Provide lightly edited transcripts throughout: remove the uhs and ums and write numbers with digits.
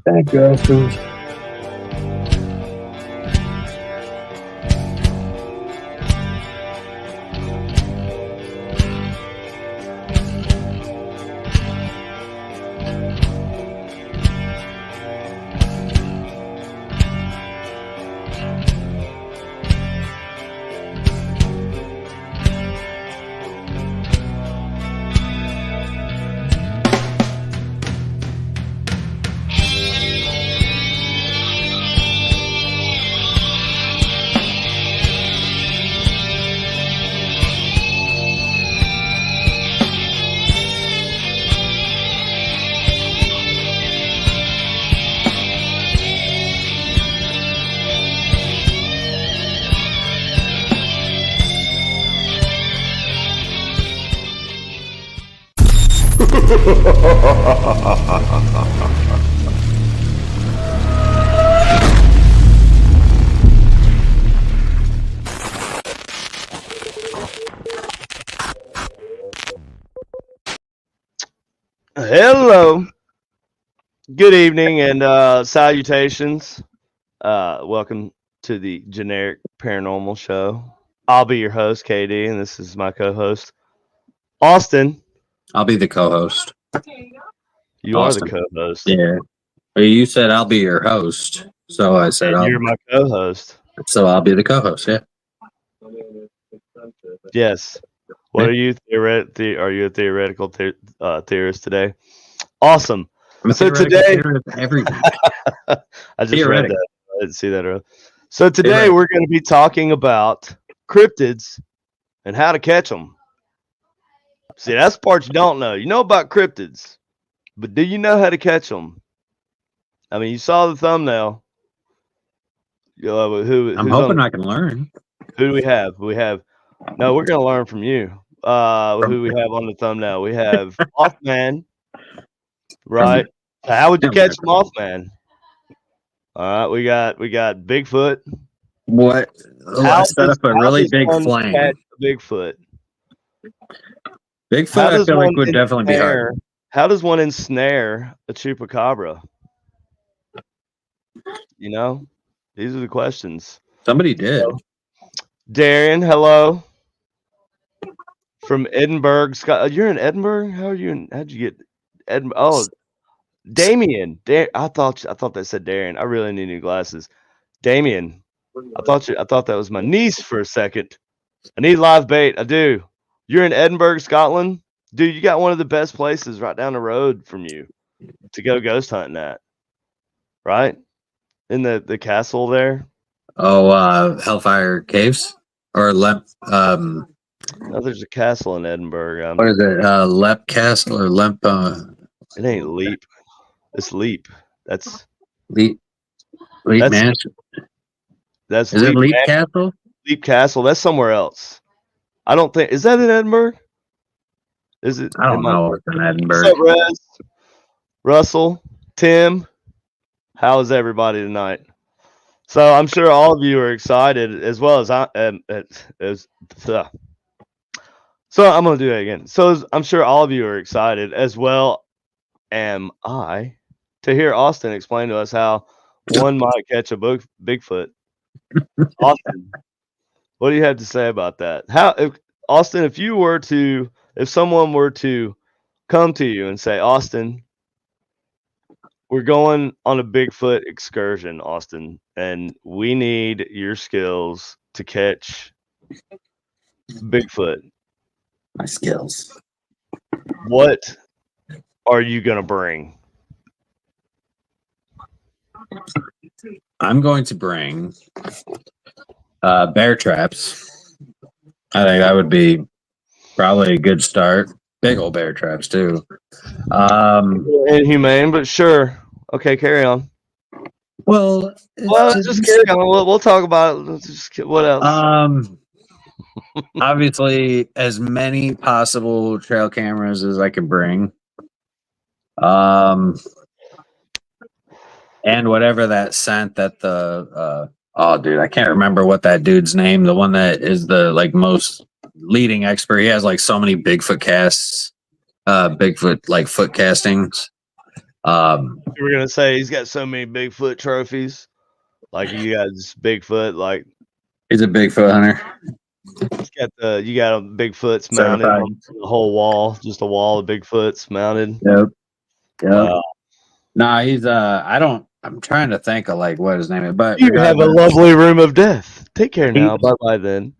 Thank you, Austin. Hello, good evening, and salutations. Welcome to the Generic Paranormal Show. I'll be your host, KD, and this is my co-host, Austin. I'll be the co-host. You Austin. are the co-host. Yeah. Well, you said I'll be your host, so I said And you're my co-host. so I'll be the co-host. Yeah. Yes. What are you Are you a theoretical theorist today? Awesome. So today, everything. I just read that. I didn't see that earlier. So today we're going to be talking about cryptids and how to catch them. See, that's the part you don't know. You know about cryptids, but do you know how to catch them? I mean, you saw the thumbnail. I'm hoping I can learn. Who do we have? No, we're going to learn from you. Who we have on the thumbnail? We have Mothman, right? How would you catch Mothman? All right, we got Bigfoot. What? How set up a really big flame. Catch Bigfoot. Bigfoot, I feel like would definitely be hard. How does one ensnare a chupacabra? You know, these are the questions. Somebody did. So, Darian, hello. From Edinburgh, Scotland. You're in Edinburgh? How are you? How'd you get Edinburgh? Oh, Damien. I thought that said Darian. I really need new glasses. Damien. I thought that was my niece for a second. I need live bait. I do. You're in Edinburgh, Scotland? Dude, you got one of the best places right down the road from you to go ghost hunting at. Right? In the castle there. Oh, Hellfire Caves? Or no, there's a castle in Edinburgh. What is it? Lep Castle or Lemp? It ain't Leap. It's Leap. That's Leap Mansion. Is it Leap Castle? Leap Castle. That's somewhere else. I don't think. Is that in Edinburgh? Is it? I don't know what's in Edinburgh. What's up, Rez? Russell, Tim, how is everybody tonight? So I'm sure all of you are excited as well as I am. So I'm gonna do that again. So I'm sure all of you are excited as well. Am I to hear Austin explain to us how one might catch a Bigfoot? Austin, what do you have to say about that? Austin, if someone were to come to you and say, Austin, we're going on a Bigfoot excursion, Austin, and we need your skills to catch Bigfoot. My skills. What are you going to bring? I'm going to bring bear traps. I think that would be probably a good start. Big old bear traps too. Inhumane, but sure. Okay, carry on. Well, just carry on. We'll talk about it. What else? Obviously, as many possible trail cameras as I can bring. And whatever that scent that dude, I can't remember what that dude's name. The one that is the most leading expert. He has so many Bigfoot casts, Bigfoot foot castings. You were gonna say he's got so many Bigfoot trophies. Like you got this Bigfoot, like He's a Bigfoot hunter. you got a Bigfoot's mounted Certified. on the whole wall, just a wall of Bigfoots mounted. Yep. Wow. Nah, he's I'm trying to think of like what his name is, but You have a regardless, lovely room of death. Take care now. Bye bye then.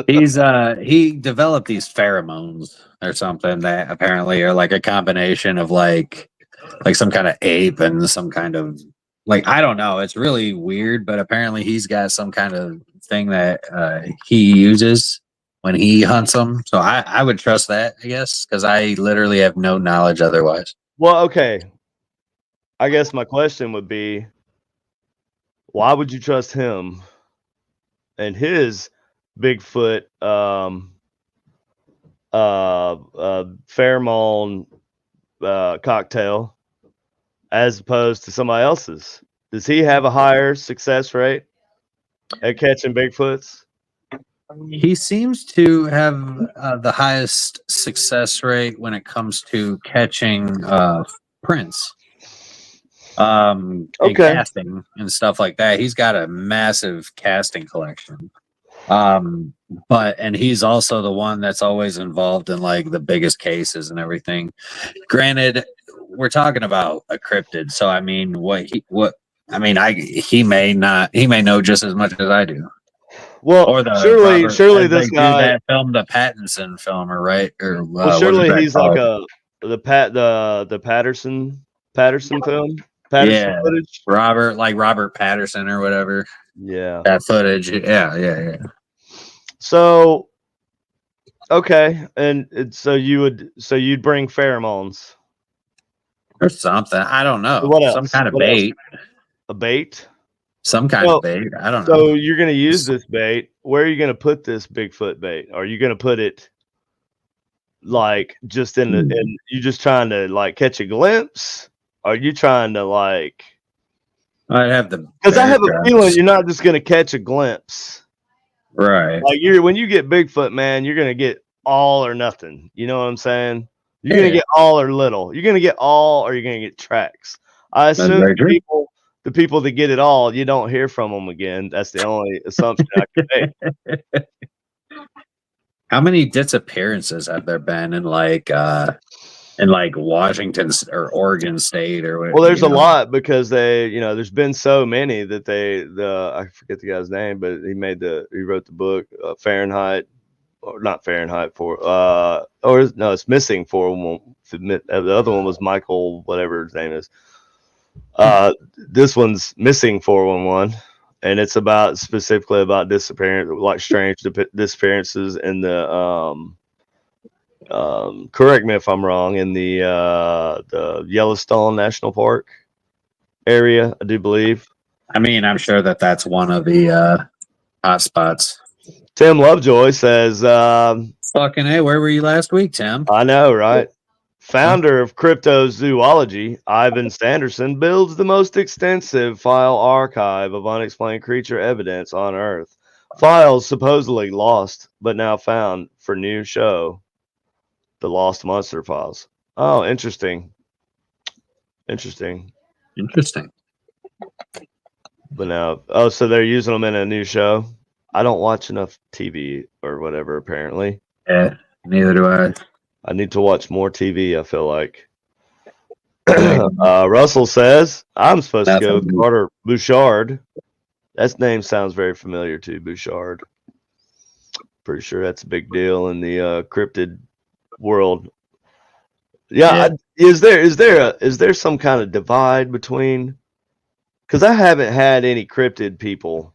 he developed these pheromones or something that apparently are like a combination of like some kind of ape and some kind of like I don't know. It's really weird, but apparently he's got some kind of thing that he uses when he hunts them. So I would trust that, I guess, because I literally have no knowledge otherwise. Well, okay. I guess my question would be, why would you trust him and his Bigfoot pheromone cocktail as opposed to somebody else's? Does he have a higher success rate at catching Bigfoots? He seems to have the highest success rate when it comes to catching prints, and Okay. casting and stuff like that. He's got a massive casting collection. And he's also the one that's always involved in like the biggest cases and everything. Granted, we're talking about a cryptid, so I mean, he may know just as much as I do. Well, Or the surely this dude guy that filmed the Pattinson film, or right? Or well, surely he's called? like the Patterson film, Patterson Yeah, footage. Robert Patterson or whatever. Yeah. That footage, yeah. So okay, and so you'd bring pheromones Or something. I don't know. What else? Some kind of What else? bait. A bait. Some kind of bait. I don't know. So you're gonna use this bait. Where are you gonna put this Bigfoot bait? Are you gonna put it like just in the and you just trying to like catch a glimpse? Are you trying to like? I'd have the Because I have a feeling you're not just gonna catch a glimpse. Right. Like when you get Bigfoot, man, you're gonna get all or nothing. You know what I'm saying? You're gonna get all or little. You're gonna get all or you're gonna get tracks. I assume the people that get it all, you don't hear from them again. That's the only assumption I can make. How many disappearances have there been in like Washington or Oregon State or what? Well, there's a lot because there's been so many that I forget the guy's name, but he wrote the book Fahrenheit, or not Fahrenheit it's Missing 411. The other one was Michael, whatever his name is. This one's Missing 411, and it's specifically about strange disappearances in the correct me if I'm wrong, in the Yellowstone National Park area, I do believe. I mean, I'm sure that's one of the hot spots. Tim Lovejoy says, "Fucking hey, where were you last week, Tim?" I know, right? Founder of cryptozoology, Ivan Sanderson, builds the most extensive file archive of unexplained creature evidence on Earth. Files supposedly lost, but now found for new show. The Lost Monster Files. Oh, interesting. But now, so they're using them in a new show. I don't watch enough TV or whatever, apparently. Yeah, neither do I. I need to watch more TV, I feel like. Russell says, I'm supposed to go with Carter Bouchard. That name sounds very familiar too, Bouchard. Pretty sure that's a big deal in the cryptid world. Yeah. Is there some kind of divide between? Because I haven't had any cryptid people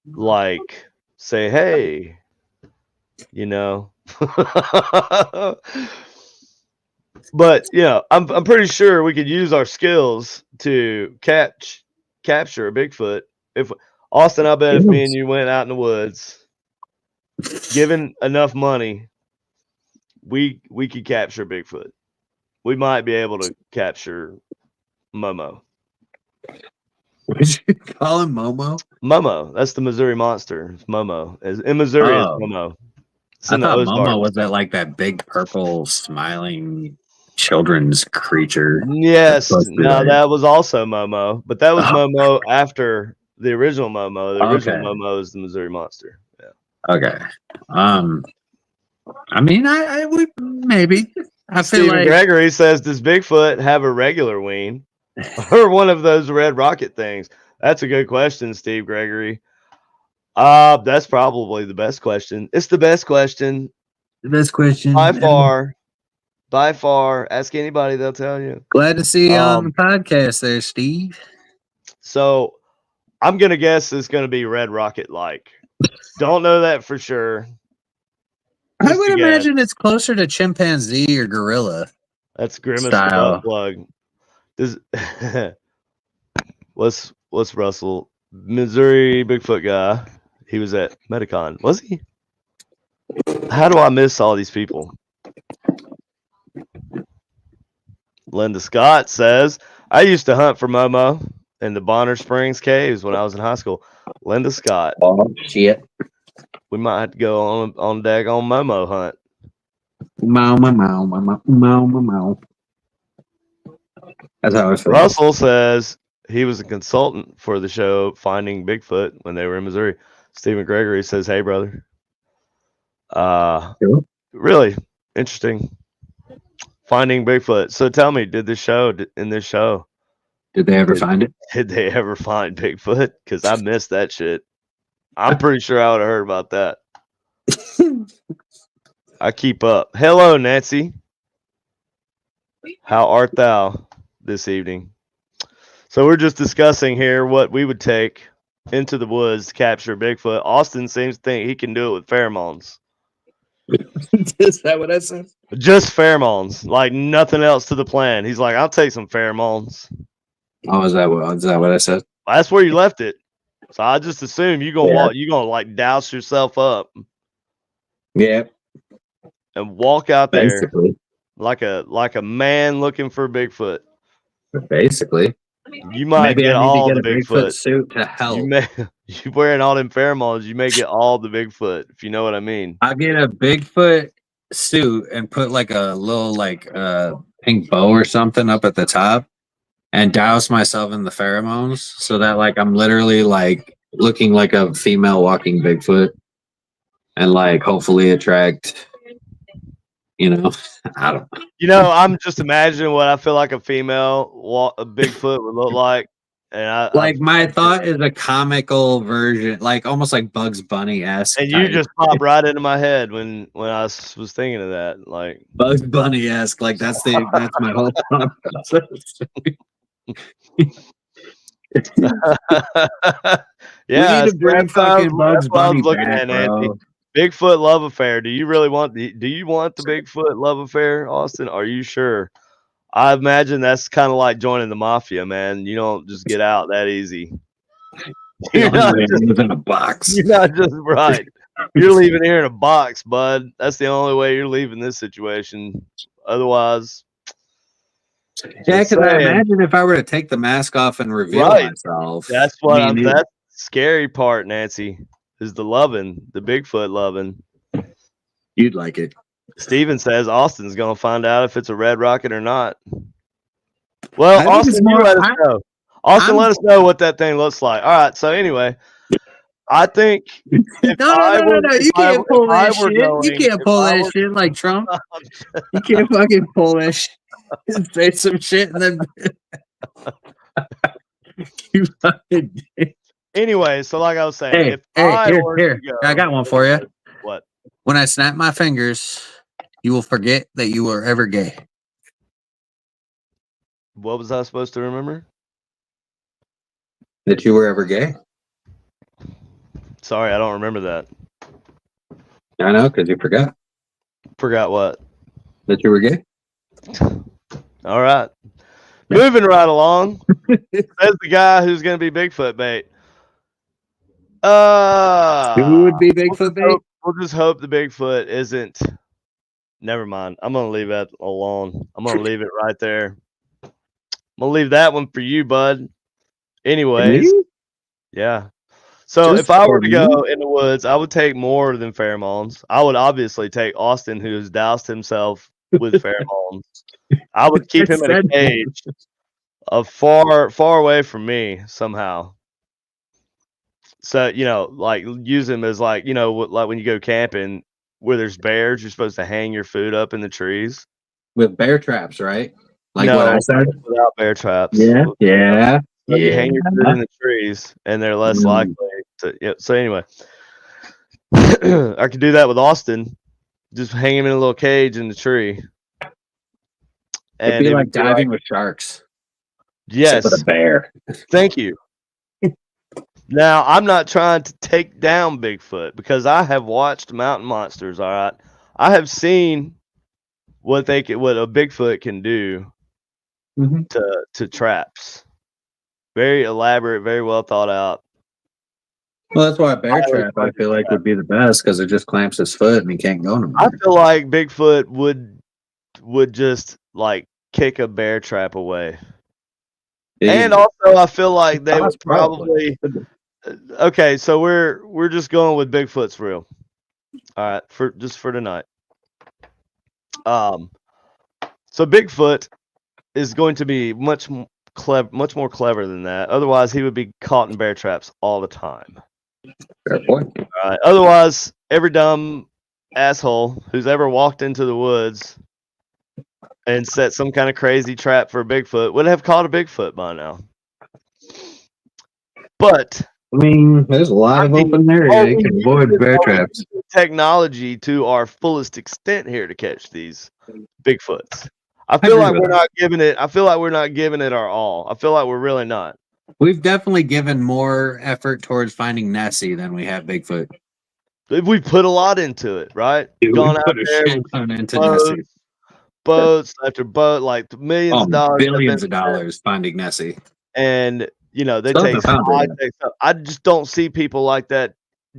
like say, hey, but I'm pretty sure we could use our skills to capture a Bigfoot. If Austin, I bet if me and you went out in the woods, given enough money, we could capture Bigfoot. We might be able to capture Momo. What did you call him, Momo? Momo. That's the Missouri monster. It's Momo. In Missouri, it's Momo. I thought Momo was that like that big purple smiling children's creature. Yes, Supposed to be no, like- that was also Momo, but that was Oh. Momo after the original Momo. The original Okay. Momo is the Missouri Monster. Yeah. Okay. I mean, I would maybe. I feel Stephen like Gregory says, "Does Bigfoot have a regular wing or one of those red rocket things?" That's a good question, Steve Gregory. That's probably the best question. It's the best question the best question by ever. far. By far, ask anybody, they'll tell you. Glad to see you on the podcast there, Steve. So I'm gonna guess it's gonna be red rocket like. Don't know that for sure. I Just would a guess. imagine it's closer to chimpanzee or gorilla. That's Grimace the Style. butt plug. Does what's Russell? Missouri Bigfoot guy. He was at Medicon. Was he? How do I miss all these people? Linda Scott says, I used to hunt for Momo in the Bonner Springs caves when I was in high school. Linda Scott. Oh shit. We might have to go on daggone Momo hunt. Mow, mow, mow, mow, mow, mow, mow. That's how I feel. Russell says he was a consultant for the show Finding Bigfoot when they were in Missouri. Stephen Gregory says, hey, brother. Cool. Really interesting. Finding Bigfoot. So tell me, in this show, Did they ever find it? did they ever find Bigfoot? Because I missed that shit. I'm pretty sure I would have heard about that. I keep up. Hello, Nancy. How art thou this evening? So we're just discussing here what we would take into the woods to capture Bigfoot. Austin seems to think he can do it with pheromones. Is that what I said? Just pheromones, like nothing else to the plan. He's like, I'll take some pheromones. Oh, is that what I said? That's where you left it. So I just assume you're gonna Yeah. walk, you're gonna like douse yourself up Yeah, and walk out there basically. like a man looking for Bigfoot. Basically. You might Maybe get I need all to the get a Bigfoot. suit to help. You wearing all them pheromones, you may get all the Bigfoot, if you know what I mean. I'll get a Bigfoot suit and put like a little pink bow or something up at the top and douse myself in the pheromones so that like I'm literally like looking like a female walking Bigfoot and like hopefully attract, I don't know. You know, I'm just imagining what I feel like a Bigfoot would look like. And My thought is a comical version, like almost like Bugs Bunny-esque. and you just popped right into my head when I was thinking of that. Like Bugs Bunny-esque, like that's my whole thought process. Yeah, we need to bring fucking Bugs Bunny looking back, at, Nancy. bro. Bigfoot love affair. Do you want the Bigfoot love affair, Austin? Are you sure? I imagine that's kind of like joining the mafia, man. You don't just get out that easy. You're not just in a box. You're not just right. You're leaving here in a box, bud. That's the only way you're leaving this situation. Otherwise, Yeah, because I imagine if I were to take the mask off and reveal myself. That's what that's the scary part, Nancy, is the Bigfoot loving. You'd like it. Steven says Austin's gonna find out if it's a red rocket or not. Well, Austin, let us know. Austin, let us know what that thing looks like. All right. So anyway, I think no. You can't pull that shit. You can't pull that shit like Trump. You can't fucking pull that shit. Say some shit and then you fucking. Anyway, so like I was saying, here, I got one for you. What? When I snap my fingers, you will forget that you were ever gay. What was I supposed to remember? That you were ever gay? Sorry, I don't remember that. I know, because you forgot. Forgot what? That you were gay? All right. Moving right along. Says the guy who's going to be Bigfoot bait. Who would be Bigfoot bait? We'll just hope the Bigfoot isn't. Never mind. I'm going to leave that alone. I'm going to leave it right there. I'm going to leave that one for you, bud. Anyways. Yeah. So if I were to go in the woods, I would take more than pheromones. I would obviously take Austin, who has doused himself with pheromones. I would keep him in a Said- cage, far away from me somehow. So like use him as like like when you go camping where there's bears, you're supposed to hang your food up in the trees. With bear traps, right? Like what No, I said. without bear traps. Yeah, yeah, So you yeah. hang your food in the trees, and they're less Mm. likely to. Yeah. So anyway, I could do that with Austin. Just hang him in a little cage in the tree, It'd and be it like would be diving like, with sharks. Except with yes, a bear. thank you. Now I'm not trying to take down Bigfoot because I have watched Mountain Monsters. All right, I have seen what a Bigfoot can do Mhm. to traps. Very elaborate, very well thought out. Well, that's why a bear Highly trap I feel like would be the best because it just clamps his foot and he can't go no I more. feel like Bigfoot would just like kick a bear trap away. And also I feel like they would probably okay, so we're just going with Bigfoot's real. All right, for tonight. So Bigfoot is going to be much more clever than that. Otherwise, he would be caught in bear traps all the time. Fair point. All right. Otherwise, every dumb asshole who's ever walked into the woods and set some kind of crazy trap for a Bigfoot would have caught a Bigfoot by now. But I mean, there's a lot of open area. You can avoid bear traps. Technology to our fullest extent here to catch these Bigfoots. I agree feel like with we're that. not giving it. I feel like we're not giving it our all. I feel like we're really not. We've definitely given more effort towards finding Nessie than we have Bigfoot. We put a lot into it, right? Dude, Gone we out put a there shit with ton into Nessie. boats after boat, like millions of dollars, billions of dollars finding Nessie. and they Still take haven't found her yet. high-tech stuff. I just don't see people like that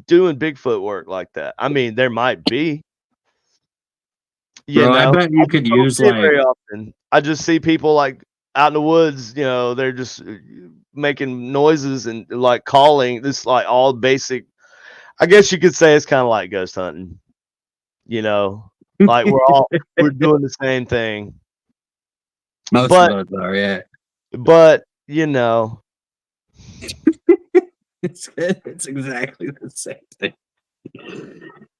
doing Bigfoot work like that. I mean, there might be. Bro, I bet you could use see it like very often. I just see people like out in the woods, they're just making noises and like calling. This like all basic. I guess you could say it's kind of like ghost hunting. Like we're doing the same thing. most But of those are, yeah. But it's exactly the same thing.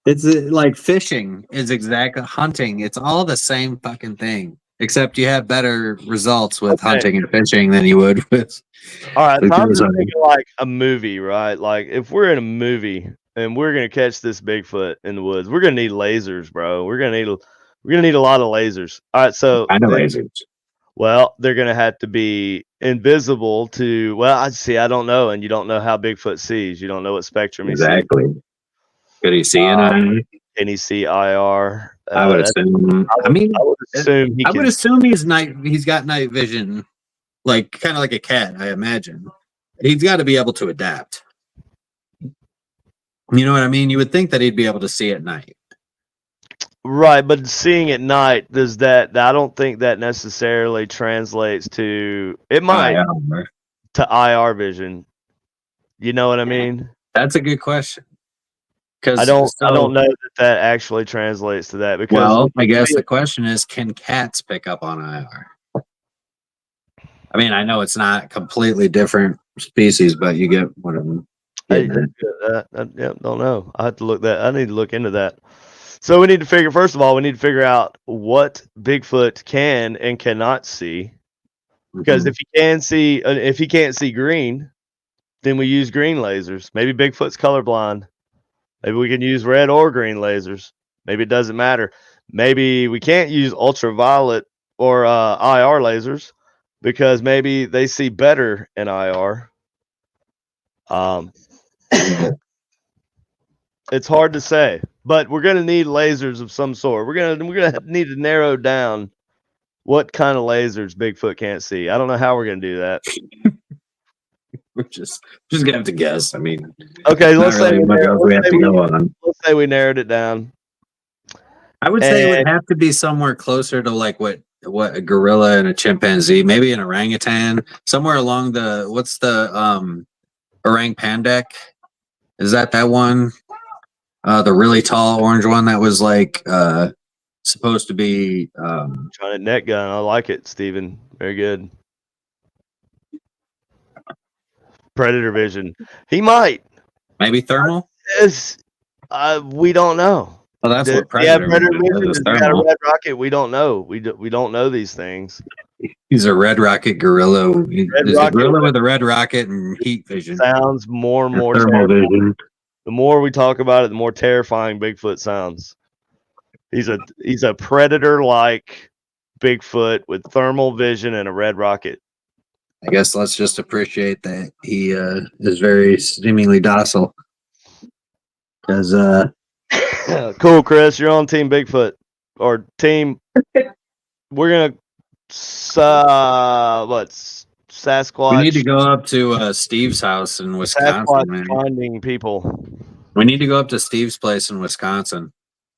It's like fishing is exactly hunting. It's all the same fucking thing, except you have better results with hunting and fishing than you would with. All right, with so I'm just ghost hunting. thinking like a movie, right? Like if we're in a movie and we're gonna catch this Bigfoot in the woods, we're gonna need lasers, bro. We're gonna need a lot of lasers. All right, so I know lasers. well, they're gonna have to be invisible to. Well, I don't know, and you don't know how Bigfoot sees. You don't know what spectrum he sees. Exactly. Could he see an eye? Can he see IR? I would assume. I would assume he I can. would assume he's got night vision, like kind of like a cat. I imagine he's got to be able to adapt. You know what I mean? You would think that he'd be able to see at night. Right, but seeing at night does that? I don't think that necessarily translates to. It might to IR vision. You know what I mean? That's a good question. I don't know that actually translates to that because. Well, I guess the question is, can cats pick up on IR? I mean, I know it's not completely different species, but you get what I mean. Don't know. I have to look that. I need to look into that. So we need to figure. First of all, we need to figure out what Bigfoot can and cannot see. Because if he can't see green, then we use green lasers. Maybe Bigfoot's colorblind. Maybe we can use red or green lasers. Maybe it doesn't matter. Maybe we can't use ultraviolet or IR lasers because maybe they see better in IR. It's hard to say, but we're gonna need lasers of some sort. We're gonna need to narrow down what kind of lasers Bigfoot can't see. I don't know how we're gonna do that. We're just gonna have to guess. I mean, okay, let's say we narrowed it down. I would say it would have to be somewhere closer to like what a gorilla and a chimpanzee, maybe an orangutan, somewhere along the what's the orang pandek? Is that one? The really tall orange one that was like supposed to be Giant net gun. I like it, Steven. Very good. Predator vision. He might. maybe thermal. We don't know. Well, that's what Yeah, predator predator vision vision. is. Does he got a Thermal. red rocket? We don't know. We don't know these things. He's a red rocket gorilla. There's a rocket gorilla with a red rocket and heat vision. Sounds more and and more thermal terrifying. vision. The more we talk about it, the more terrifying Bigfoot sounds. He's a predator-like Bigfoot with thermal vision and a red rocket. I guess let's just appreciate that he is very seemingly docile. Because Cool, Chris. You're on Team Bigfoot or Team. We're gonna Sasquatch. we need to go up to Steve's house in Wisconsin. Sasquatch Man. finding people. We need to go up to Steve's place in Wisconsin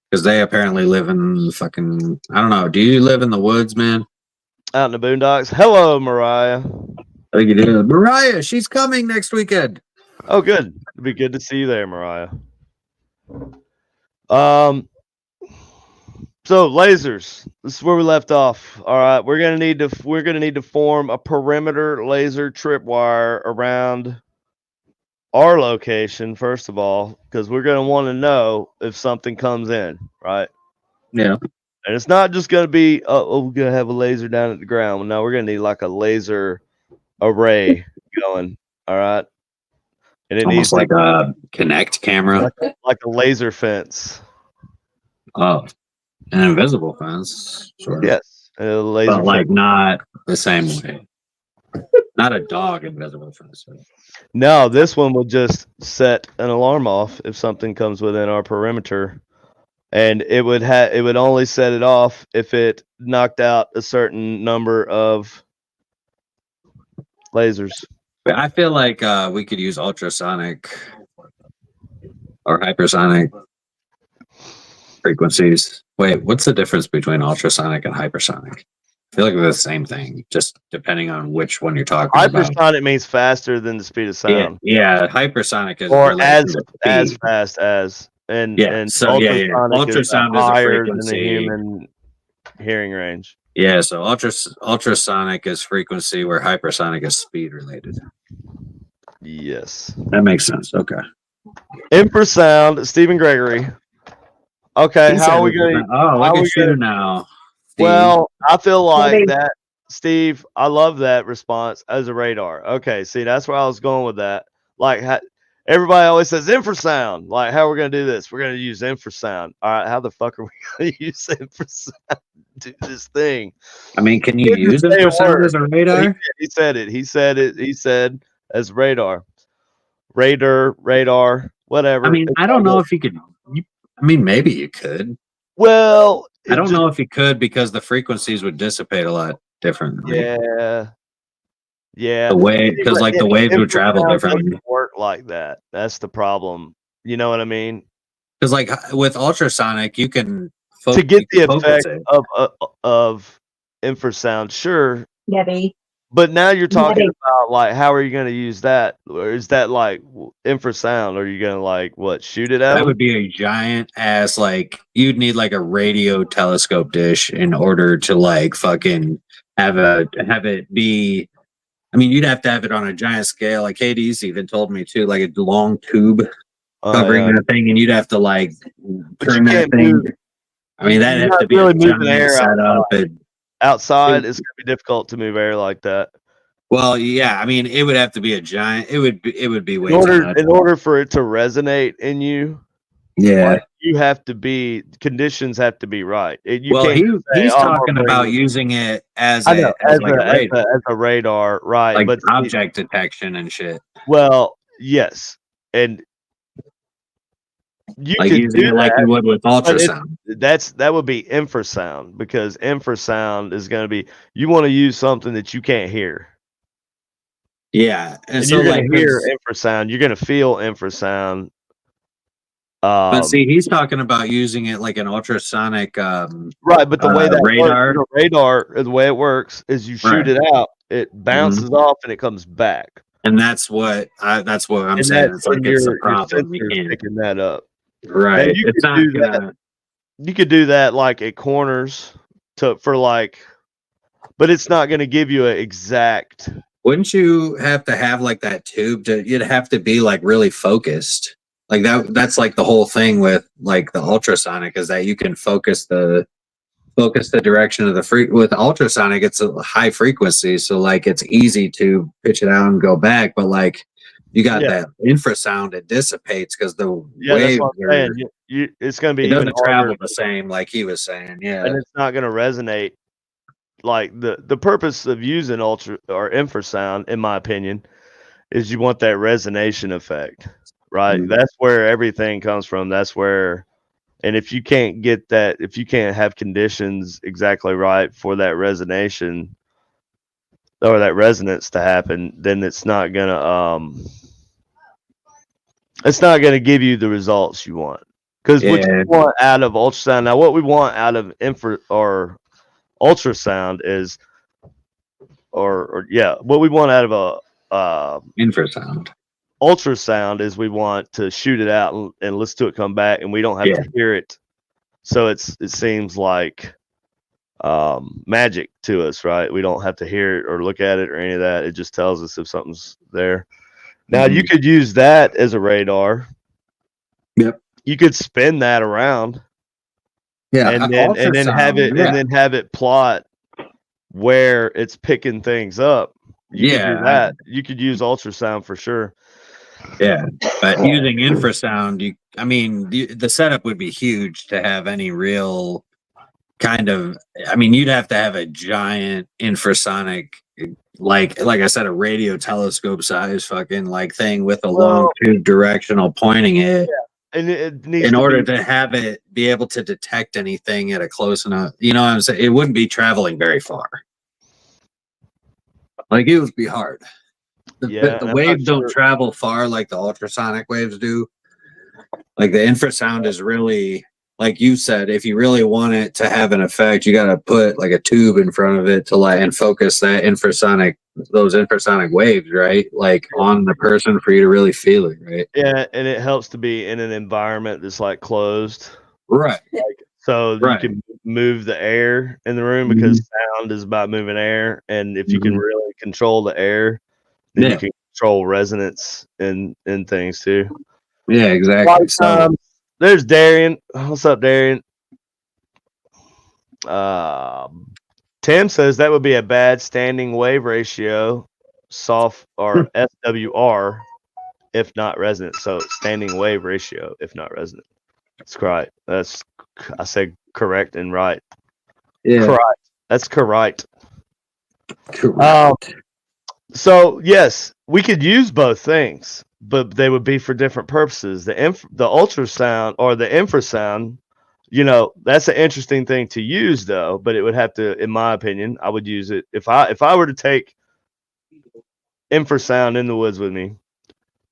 because they apparently live in fucking. I don't know. Do you live in the woods, man? Out in the boondocks. Hello, Mariah. I think you do. Mariah, she's coming next weekend. Oh, good. It'd be good to see you there, Mariah. So lasers. This is where we left off. All right, we're gonna need to form a perimeter laser tripwire around our location first of all, because we're gonna want to know if something comes in, right? Yeah. And it's not just gonna be we're gonna have a laser down at the ground. No, we're gonna need like a laser array going. All right. And it Almost needs like a Kinect camera. like a laser fence. Oh, an invisible fence. Sort of. Yes, a laser But like fence. not the same way. Not a dog invisible fence. No, this one will just set an alarm off if something comes within our perimeter, and it would only set it off if it knocked out a certain number of lasers. I feel like we could use ultrasonic or hypersonic frequencies. Wait, what's the difference between ultrasonic and hypersonic? I feel like they're the same thing, just depending on which one you're talking about. Hypersonic means faster than the speed of sound. Yeah, hypersonic is or related to the as speed. fast as, and Yeah, and so yeah. ultrasonic is Ultrasound is a higher than the frequency. human hearing range. Yeah, so ultrasonic is frequency, where hypersonic is speed related. Yes. That makes sense. Okay. Infrasound, Stephen Gregory. Okay, how are we going? Oh, how look we at you gonna- now. Steve. Well, I feel like that, Steve. I love that response as a radar. Okay, see, that's where I was going with that. Like, everybody always says infrasound. Like, how are we going to do this? We're going to use infrasound. All right, how the fuck are we going to use infrasound to do this thing? I mean, can you use infrasound as a radar? He said it. He said as radar, radar, whatever. I mean, I don't know if you could. I mean, maybe you could. Well, I don't know if you could because the frequencies would dissipate a lot differently. Yeah. The way, because like the waves would travel differently. Work like that. That's the problem. You know what I mean? Because like with ultrasonic, you can to get the effect of infrasound. Sure. Yeti. But now you're talking about like how are you going to use that? Or is that like infrasound? Are you going to like what shoot it out? That would be a giant ass, like you'd need like a radio telescope dish in order to like fucking have it be. I mean, you'd have to have it on a giant scale. Like KD's even told me too, like a long tube covering that thing, and you'd have to like turn that thing. I mean, that'd have to be really a moving giant air setup. Outside, it's gonna be difficult to move air like that. Well, yeah, I mean, it would have to be a giant. It would be way in order for it to resonate in you. Yeah, like, you have to be conditions have to be right. He's talking about using it as a radar, right? Like but object detection and shit. Well, yes, and you like could using do it like you would with ultrasound. That would be infrasound, because infrasound is going to be, you want to use something that you can't hear. Yeah, and so you're like going to hear infrasound, you're going to feel infrasound. But see, he's talking about using it like an ultrasonic, right? But the way that radar, the way it works is you shoot it out, it bounces off, and it comes back. And that's what I'm saying. It's like it's a problem. Picking that up. Right. It's not gonna. you could do that like at corners for like, but it's not going to give you an exact. Wouldn't you have to have like that tube you'd have to be like really focused. Like that's like the whole thing with like the ultrasonic is that you can focus the direction of the with ultrasonic. It's a high frequency, so like it's easy to pitch it out and go back, but like you got Yeah. that infrasound, it dissipates because the That's waves what I'm saying. It's going to it be even doesn't harder, travel the same like he was saying. Yeah. and it's not going to resonate. Like the purpose of using ultra or infrasound, in my opinion, is you want that resonation effect, right? Mhm. That's where everything comes from. That's where, and if you can't get that, if you can't have conditions exactly right for that resonation or that resonance to happen, then it's not gonna give you the results you want. Because what you Yeah. want out of ultrasound, now what we want out of infra or ultrasound is, or yeah, what we want out of a Infrasound. ultrasound is we want to shoot it out and listen to it come back, and we don't have Yeah. to hear it. So it seems like magic to us, right? We don't have to hear it or look at it or any of that. It just tells us if something's there. Now you could use that as a radar. Yep. You could spin that around. Yeah. And then have it and then have it plot where it's picking things up. You could do that. You could use ultrasound for sure. Yeah, but using infrasound, the setup would be huge to have any real kind of. I mean, you'd have to have a giant infrasonic, like I said, a radio telescope size fucking like thing with a long tube directional pointing it. And it needs In to order be, to have it be able to detect anything at a close enough, you know what I'm saying? It wouldn't be traveling very far. Like it would be hard. The waves don't travel far like the ultrasonic waves do. Like the infrasound is really, like you said, if you really want it to have an effect, you got to put like a tube in front of it to like and focus those infrasonic waves, right? Like on the person for you to really feel it, right? yeah, and it helps to be in an environment that's like closed. Right. So you can move the air in the room because sound is about moving air. And if you can really control the air, then you can control resonance in things too. Yeah, exactly. So there's Darian. What's up, Darian? Tim says that would be a bad standing wave ratio, soft or SWR, if not resonant. So standing wave ratio, if not resonant. That's correct. I said correct and right. Yeah. Correct. That's correct. So yes, we could use both things, but they would be for different purposes. The ultrasound or the infrasound, that's an interesting thing to use though, but it would have to, in my opinion, I would use it if I were to take infrasound in the woods with me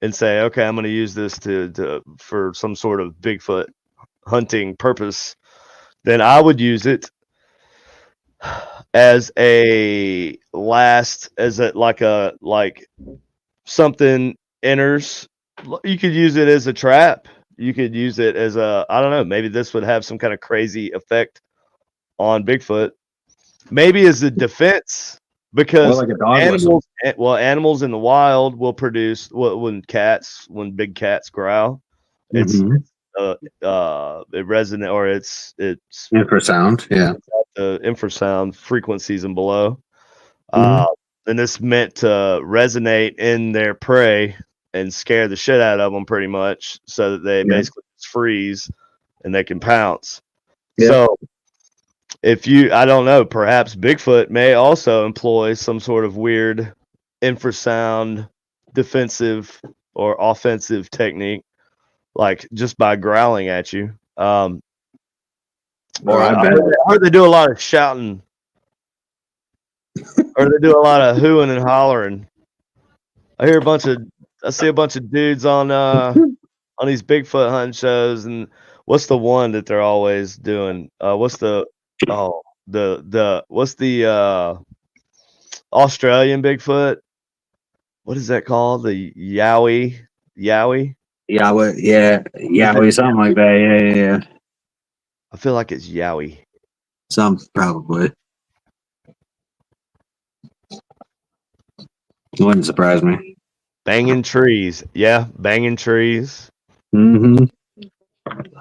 and say, okay, I'm going to use this for some sort of Bigfoot hunting purpose, then I would use it as like something enters. You could use it as a trap. You could use it as I don't know, maybe this would have some kind of crazy effect on Bigfoot. Maybe as a defense, because like a dog animals in the wild will produce when big cats growl. It's it resonate, or it's infrasound, the infrasound frequencies and below, and it's meant to resonate in their prey and scare the shit out of them, pretty much, so that they basically just freeze and they can pounce. So I don't know, perhaps Bigfoot may also employ some sort of weird infrasound defensive or offensive technique, like just by growling at you. I heard they do a lot of shouting, or they do a lot of hooing and hollering. I see a bunch of dudes on these Bigfoot hunting shows, and what's the one that they're always doing? What's the Australian Bigfoot? What is that called? The Yowie? Yowie, something like that. Yeah. I feel like it's Yowie. Some probably. Wouldn't surprise me. Banging trees. Yeah, banging trees. Mm-hmm.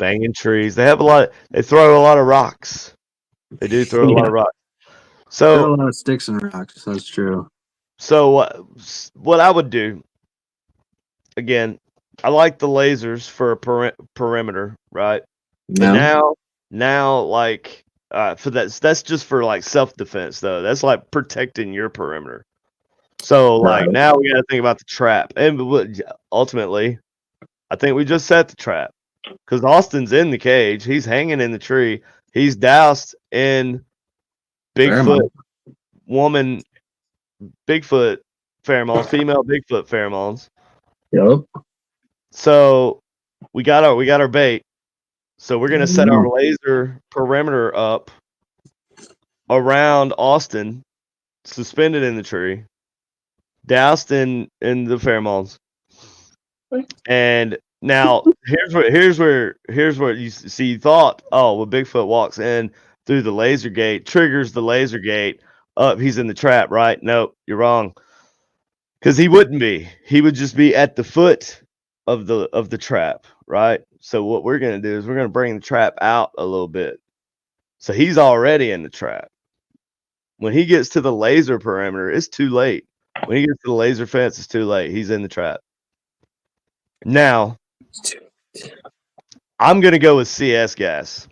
Banging trees. They throw a lot of rocks. They do throw a lot of rocks. Throw a So lot of sticks and rocks. That's true. what I would do, again, I like the lasers for a perimeter, right? And now like for that's just for like self-defense though. That's like protecting your perimeter. So like now we got to think about the trap. And ultimately, I think we just set the trap. Because Austin's in the cage. He's hanging in the tree. He's doused in Bigfoot woman, Bigfoot pheromones, female Bigfoot pheromones. Yep. So we got our bait. So we're gonna set our laser perimeter up around Austin, suspended in the tree, doused in the pheromones. And now here's where you see. You thought, oh, well, Bigfoot walks in through the laser gate, triggers the laser gate. Up, he's in the trap, right? Nope, you're wrong. Because he wouldn't be. He would just be at the foot of the trap, right? So what we're gonna do is we're gonna bring the trap out a little bit. So he's already in the trap. When he gets to the laser perimeter, it's too late. When he gets to the laser fence, it's too late. He's in the trap. Now, I'm going to go with CS gas.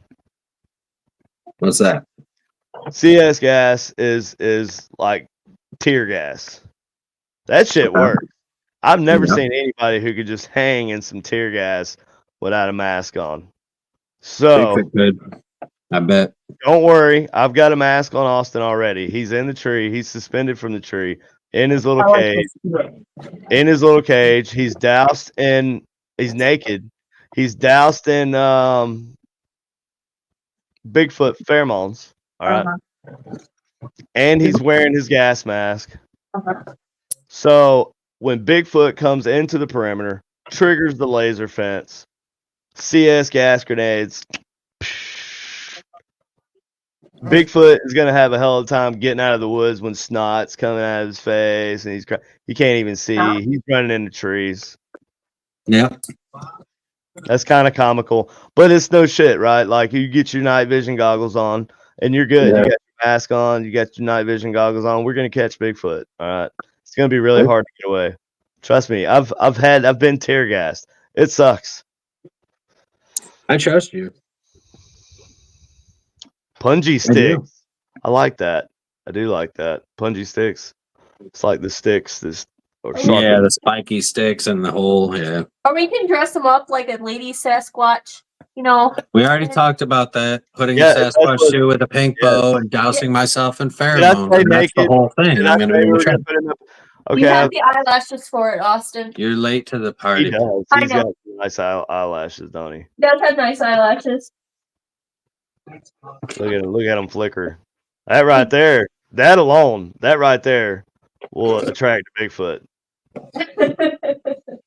What's that? CS gas is like tear gas. That shit works. I've never seen anybody who could just hang in some tear gas without a mask on. So, I bet. Don't worry. I've got a mask on Austin already. He's in the tree. He's suspended from the tree in his little cage. In his little cage. He's doused in, he's naked. He's doused in Bigfoot pheromones. All right. And he's wearing his gas mask. So when Bigfoot comes into the perimeter, triggers the laser fence, CS gas grenades, Bigfoot is gonna have a hell of a time getting out of the woods when snot's coming out of his face and he can't even see. He's running into trees. Yeah, that's kind of comical, but it's no shit, right? Like you get your night vision goggles on and you're good. You got your mask on, you got your night vision goggles on. We're gonna catch Bigfoot. All right, it's gonna be really hard to get away. Trust me, I've been tear gassed. It sucks. I trust you. Punji sticks. I like that. I do like that. Punji sticks. It's like the sticks, the spiky sticks and the whole, Or we can dress them up like a lady Sasquatch, you know. We already talked about that. Putting a Sasquatch shoe with a pink bow and dousing myself in pheromones. That's the whole thing. I'm going to Okay. You have the eyelashes for it, Austin. You're late to the party. He does. He's got nice eyelashes, don't he? He does have nice eyelashes. Look at him flicker. That right there, that right there will attract Bigfoot.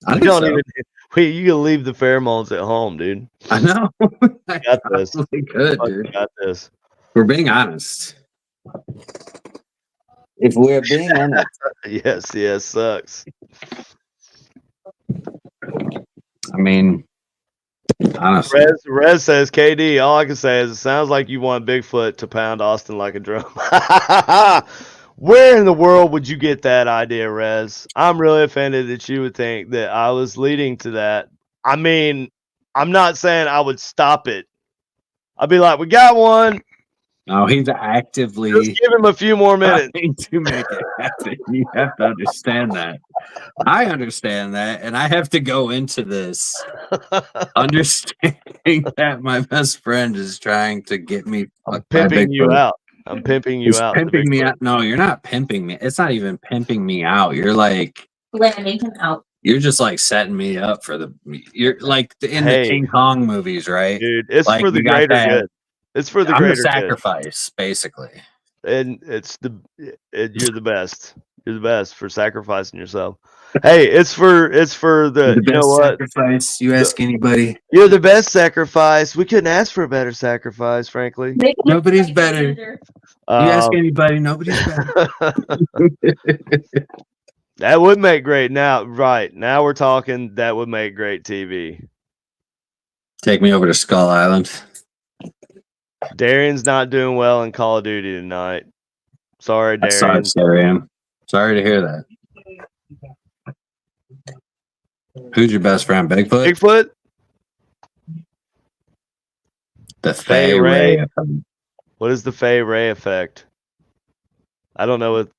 I don't even. You can leave the pheromones at home, dude. I know. I got this. Good, dude. Got this. We're being honest. If we're being honest. yes, sucks. I mean, honestly. Rez says, KD, all I can say is it sounds like you want Bigfoot to pound Austin like a drum. Where in the world would you get that idea, Rez? I'm really offended that you would think that I was leading to that. I mean, I'm not saying I would stop it. I'd be like, we got one. No, he's actively. Just give him a few more minutes to make it happen. You have to understand that. I understand that, and I have to go into this understanding that my best friend is trying to get me. I'm pimping you out. I'm pimping you out. Pimping me out. No, you're not pimping me. It's not even pimping me out. You're like landing him out. You're just like setting me up for the. You're like in the King Kong movies, right? Dude, it's like for the greater good. It's for the greater sacrifice, good. basically. And you're the best. You're the best for sacrificing yourself. Hey, it's for the you know what? Sacrifice. You ask anybody. You're the best sacrifice. We couldn't ask for a better sacrifice, frankly. Nobody's better. You ask anybody. Nobody's better. That would make great now. Right now we're talking. That would make great TV. Take me over to Skull Island. Darian's not doing well in Call of Duty tonight. Sorry, Darian. Sorry to hear that. Who's your best friend? Bigfoot? Bigfoot? The Fey Ray. What is the Fey Ray effect? I don't know what.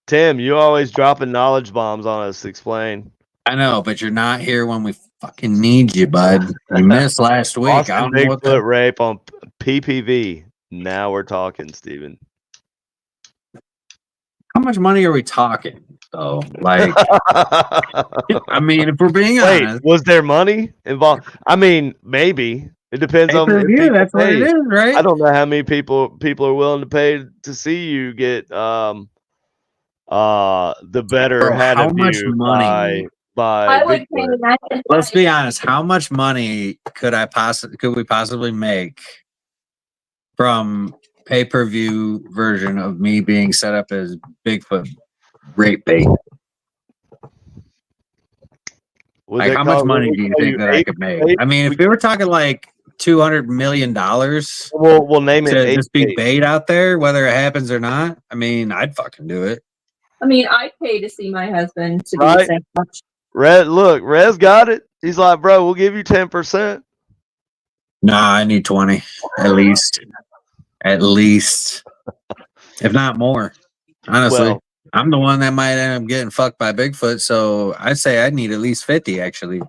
Tim, you always dropping knowledge bombs on us. Explain. I know, but you're not here when we fucking need you, bud. You missed last week. Austin I don't know what Bigfoot rape on PPV. Now we're talking, Steven. How much money are we talking? though. Like, I mean, if we're being honest, was there money involved? I mean, maybe it depends on. That's what it is, right? I don't know how many people are willing to pay to see you get the better head how of much you money by I would Bigfoot. pay Let's be honest. How much money could we possibly make from pay-per-view version of me being set up as Bigfoot rape bait? Like, how much money do you think that I could make? I mean, if we were talking like $200 million, we'll name it to just be bait out there, whether it happens or not. I mean, I'd fucking do it. I mean, I'd pay to see my husband to Right. be the same much. Rez got it. He's like, bro, we'll give you 10%. Nah, I need 20 at least. At least, if not more. Honestly, Well, I'm the one that might end up getting fucked by Bigfoot, so I'd say I'd need at least 50. Actually,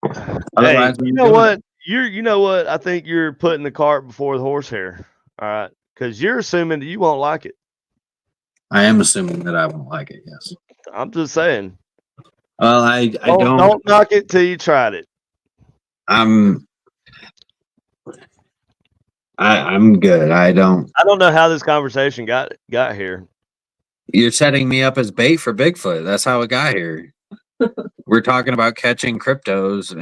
hey, you know what? You know what? I think you're putting the cart before the horse here. All right, because you're assuming that you won't like it. I am assuming that I won't like it. Yes. I'm just saying. Well, I don't knock it till you tried it. I'm good. I don't know how this conversation got here. You're setting me up as bait for Bigfoot. That's how it got here. We're talking about catching cryptids.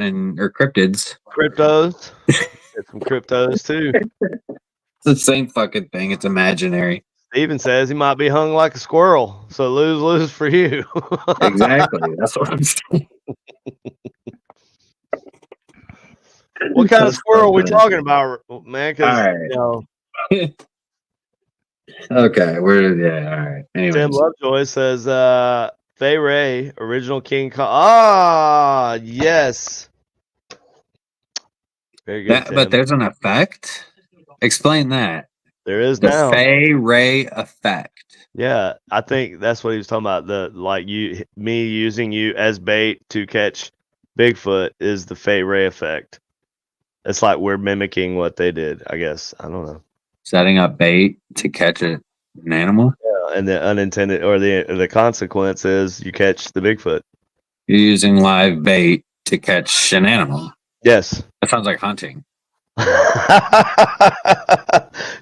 Cryptos. Get some cryptos too. It's the same fucking thing. It's imaginary. Steven says he might be hung like a squirrel, so lose for you. Exactly. That's what I'm saying. What kind of squirrel are we talking about, man? All right. Okay, all right. Anyways. Tim Lovejoy says Fay Ray, original King Kong. Ah, yes. Very good. But there's an effect. Explain that. There is the now. Fay Ray effect. Yeah, I think that's what he was talking about. Me using you as bait to catch Bigfoot is the Fay Ray effect. It's like we're mimicking what they did, I guess. I don't know. Setting up bait to catch an animal? Yeah, and the unintended or the consequence is you catch the Bigfoot. You're using live bait to catch an animal. Yes. That sounds like hunting.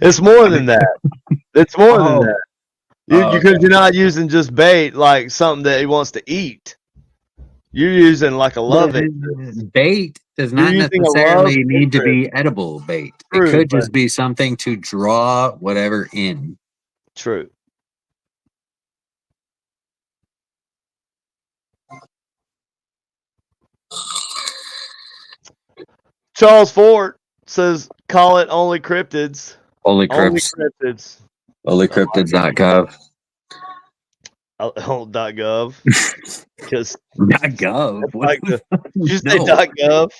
It's more than that. It's more than that. Because you're not using just bait like something that he wants to eat. You're using like a love interest. Bait does not necessarily need to be edible bait. True, it could just be something to draw whatever in. True. Charles Ford says, call it only cryptids. Only cryptids. Onlycryptids.gov. .gov. Because .gov. Like did you say .gov?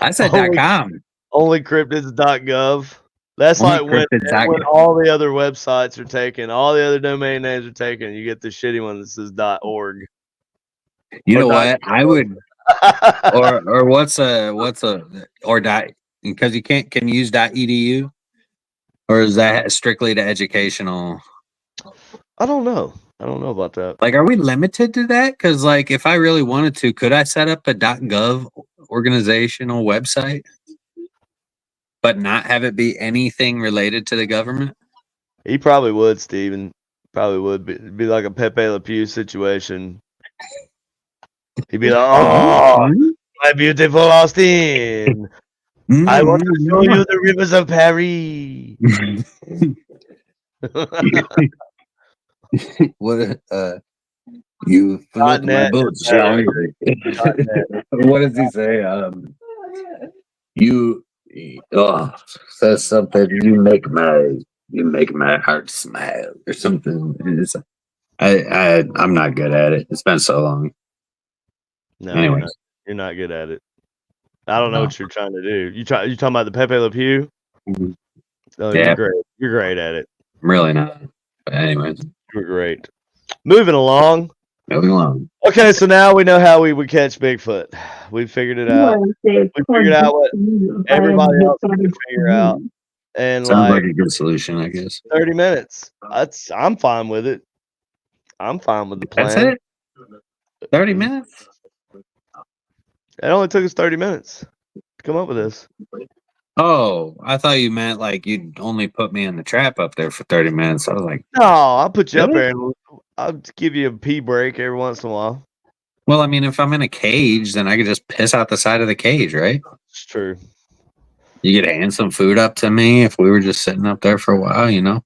I said .com. Onlycryptids.gov. That's like when all the other websites are taken, all the other domain names are taken. You get the shitty one that says .org. You know what? I would or what's a because you can you use .edu, or is that strictly to educational? I don't know about that. Like, are we limited to that? Because like, if I really wanted to, could I set up a .gov organizational website, but not have it be anything related to the government? He probably would, Steven. Probably would be. It'd be like a Pepe Le Pew situation. He'd be like, "Oh, my beautiful Austin, I want to show you the rivers of Paris." What? You float my Net boat, is better. Jean. What does he say? You says something. You make my heart smile or something. I'm not good at it. It's been so long. No, Anyway, you're not good at it. I don't know No. what you're trying to do. You talking about the Pepe Le Pew? Mhm. Oh, Yeah. you're great. You're great at it. I'm really not. But anyway, You're great. Moving along. moving along. Okay, so now we know how we would catch Bigfoot. We figured it out. We figured out what everybody else could figure out. And Sounds like a good solution, I guess. 30 minutes. I'm fine with it. I'm fine with the plan. That's it? 30 minutes? It only took us 30 minutes to come up with this. Oh, I thought you meant like you'd only put me in the trap up there for 30 minutes. I was like, No, I'll put you up Really? there and I'll give you a pee break every once in a while. well, I mean, if I'm in a cage, then I could just piss out the side of the cage, right? It's true. You could hand some food up to me if we were just sitting up there for a while, you know?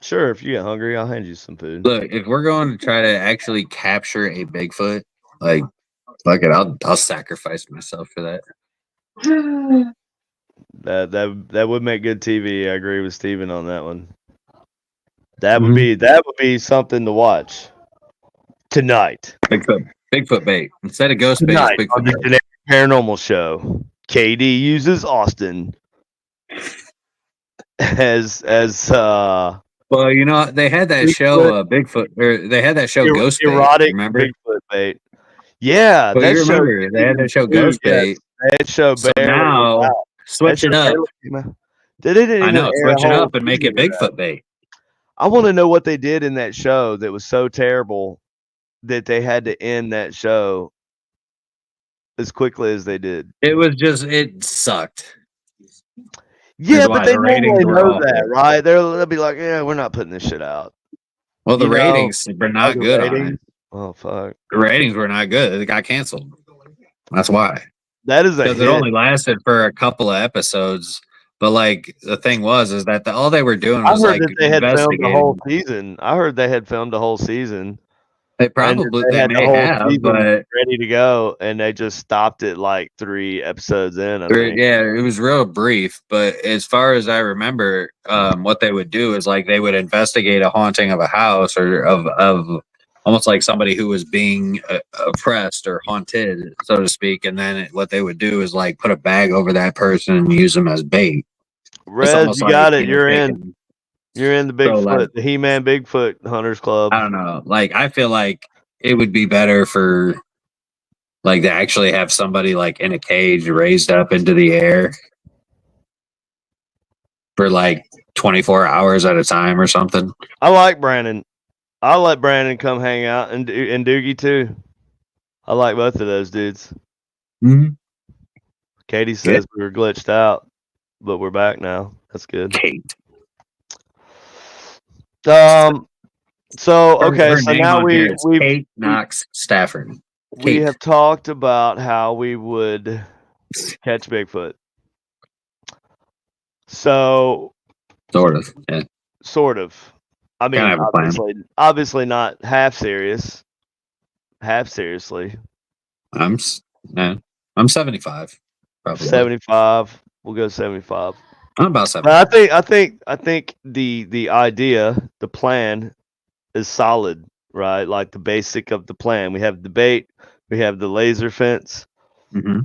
Sure, if you get hungry, I'll hand you some food. Look, if we're going to try to actually capture a Bigfoot, like, fuck it, I'll sacrifice myself for that. That would make good TV. I agree with Steven on that one. That would be something to watch tonight. Bigfoot bait. Instead of ghost bait, Tonight it's on the Bigfoot bait. Generic Paranormal Show, KD uses Austin as Well, you know, they had that show Bigfoot, or they had that show Ghost Bait. erotic Remember? Bigfoot bait. Yeah, But that you show. remember they had that show Ghost Bait. That show. So barely now came out. switch That it show up. barely came out. They didn't even I know, air switch a it whole up and make it season of that. Bigfoot bait. I want to know what they did in that show that was so terrible that they had to end that show as quickly as they did. It sucked. Yeah, why but they the ratings normally were know awful. that, right? They'll be like, yeah, we're not putting this shit out. Well, the You know, ratings were not the good on ratings? it. Oh fuck, The ratings were not good. It got canceled. That's why. that is a Because hit. it only lasted for a couple of episodes. But like the thing is that all they were doing I was heard like that they had filmed the whole investigating. season. I heard they had filmed the whole season. They And probably they had the may whole have, season but ready to go, and they just stopped it like 3 episodes in. I think. yeah, it was real brief. But as far as I remember, what they would do is like they would investigate a haunting of a house or of almost like somebody who was being oppressed or haunted, so to speak. And then what they would do is like put a bag over that person and use them as bait. It's Rez, almost you like, got it. know, You're taking- in. You're in the So, Bigfoot, like- the He-Man Bigfoot Hunters Club. I don't know. Like I feel like it would be better for like to actually have somebody like in a cage raised up into the air for like 24 hours at a time or something. I like Brandon. I'll let Brandon come hang out and Doogie too. I like both of those dudes. Mm-hmm. Katie says we were glitched out, but we're back now. That's good. Kate. So okay, Her so name now on here is we Kate Knox Stafford. we Kate. have talked about how we would catch Bigfoot. So Sort of. Yeah. sort of. I mean, Kinda have a plan. obviously not half serious. Half seriously. I'm 75. Probably. 75. We'll go 75. I'm about 70. I think the idea, the plan is solid, right? Like the basic of the plan. We have the bait, we have the laser fence, Mm-hmm.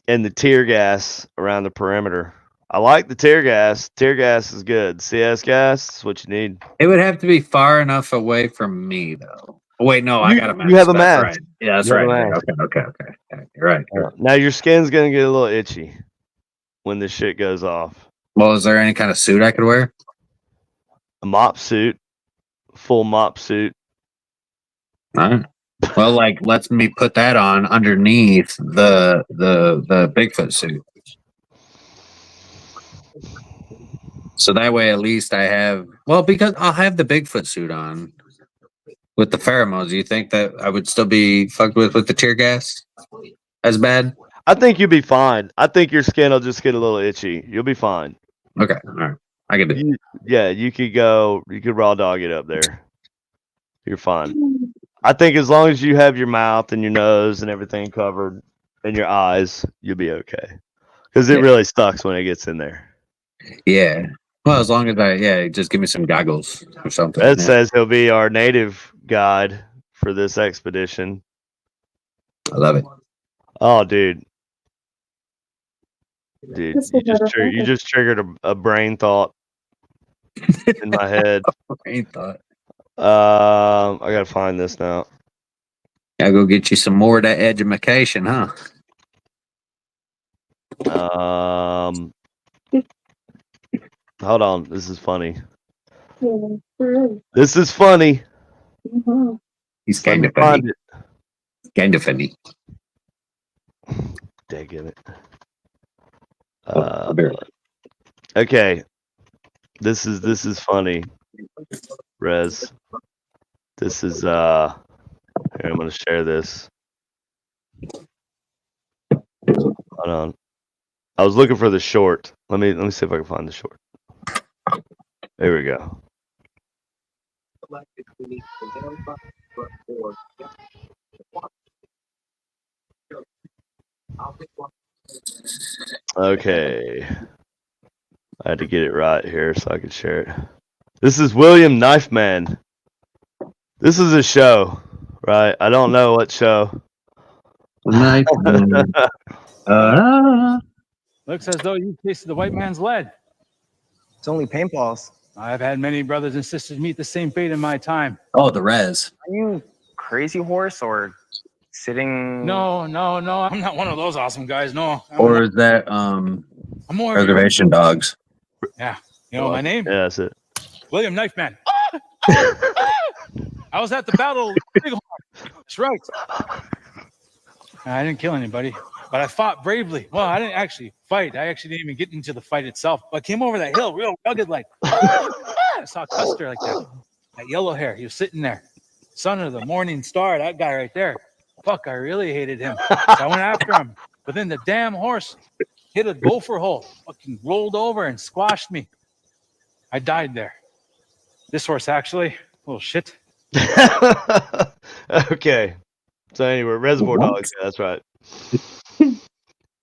and the tear gas around the perimeter. I like the tear gas. Tear gas is good. CS gas is what you need. It would have to be far enough away from me, though. Oh, wait, no, I got a mask. You have a That's mask. right. Yeah, that's You have a right. mask. Okay. You're right. Now your skin's gonna get a little itchy when this shit goes off. Well, is there any kind of suit I could wear? A mop suit, full mop suit. All right. Well, like, let me put that on underneath the Bigfoot suit. So that way, at least I have. Well, because I'll have the Bigfoot suit on with the pheromones. Do you think that I would still be fucked with the tear gas as bad? I think you'll be fine. I think your skin will just get a little itchy. You'll be fine. Okay, all right. I get it. You could go. You could raw dog it up there. You're fine. I think as long as you have your mouth and your nose and everything covered and your eyes, you'll be okay. Because it really sucks when it gets in there. Yeah. Well, as long as just give me some goggles or something. Ed says he'll be our native guide for this expedition. I love it. Oh, dude, you just triggered a brain thought in my head. Brain thought. I gotta find this now. Gotta go get you some more of that edumacation, huh? Hold on. This is funny. This is funny. He's kind of funny. Kind of funny. Dang it. Oh, okay. This is funny. Rez. This is here, I'm gonna share this. Hold on. I was looking for the short. Let me see if I can find the short. There we go. Okay. I had to get it right here so I could share it. This is William Knifeman. This is a show, right? I don't know what show. Knifeman. Looks as though you tasted the white man's lead. It's only paintballs. I've had many brothers and sisters meet the same fate in my time. Oh, the res. Are you crazy horse or sitting? No, I'm not one of those awesome guys. No. Or is that I'm more reservation dogs? Yeah. You know my name? Yeah, that's it. William Knifeman. I was at the battle of Bighorn. That's right. I didn't kill anybody, but I fought bravely. Well, I didn't actually fight. I actually didn't even get into the fight itself. But I came over that hill real rugged like. I saw Custer like that yellow hair. He was sitting there. Son of the morning star, that guy right there. Fuck, I really hated him. So I went after him. But then the damn horse hit a gopher hole. Fucking rolled over and squashed me. I died there. This horse actually, little shit. Okay. So anyway, Reservoir Dogs. Yeah, that's right.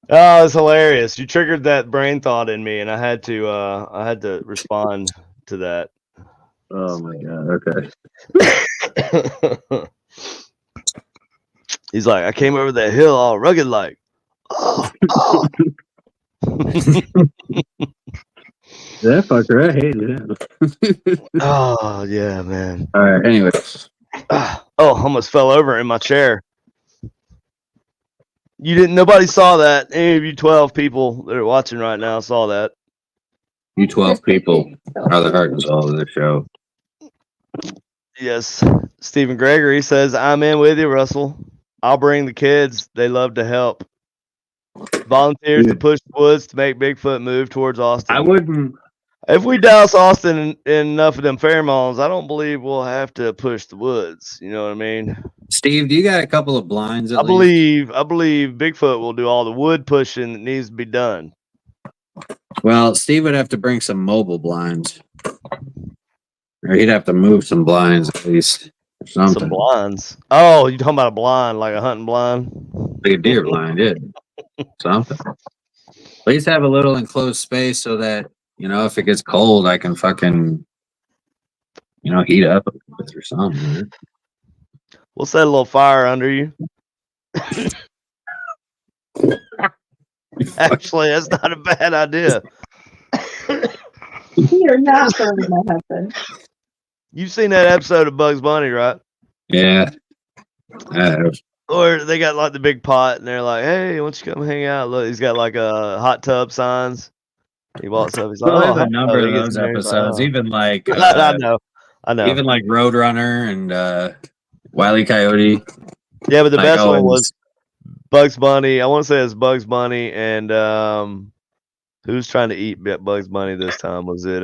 Oh, it's hilarious. You triggered that brain thought in me, and I had to respond to that. Oh my god. Okay. He's like, I came over that hill all rugged like. Oh. That fucker, I hated him. Oh yeah, man. All right. Anyways. Oh, almost fell over in my chair. Nobody saw that. Any of you 12 people that are watching right now saw that. You 12 people are the heart and soul of the show. Yes. Stephen Gregory says, I'm in with you, Russell. I'll bring the kids. They love to help. Volunteers to push the woods to make Bigfoot move towards Austin. I wouldn't. If we douse Austin in enough of them pheromones, I don't believe we'll have to push the woods. You know what I mean? Steve, do you got a couple of blinds? I believe Bigfoot will do all the wood pushing that needs to be done. Well, Steve would have to bring some mobile blinds, or he'd have to move some blinds at least. Something. Some blinds. Oh, you talking about a blind, like a hunting blind? Like a deer blind, yeah. Something. At least have a little enclosed space so that, if it gets cold, I can fucking, heat up or something. Right? We'll set a little fire under you. Actually, that's not a bad idea. You're not burning my husband. You've seen that episode of Bugs Bunny, right? Yeah. Or they got like the big pot and they're like, hey, why don't you come hang out? Look, he's got like a hot tub signs. He walks up, he's like, Well, oh, a number of he gets those in there, he's episodes, like, even like I know. even like Roadrunner and Wile E. Coyote. Yeah, but the like best one Owens. was Bugs Bunny. I want to say it's Bugs Bunny and Who's trying to eat Bugs Bunny this time? Was it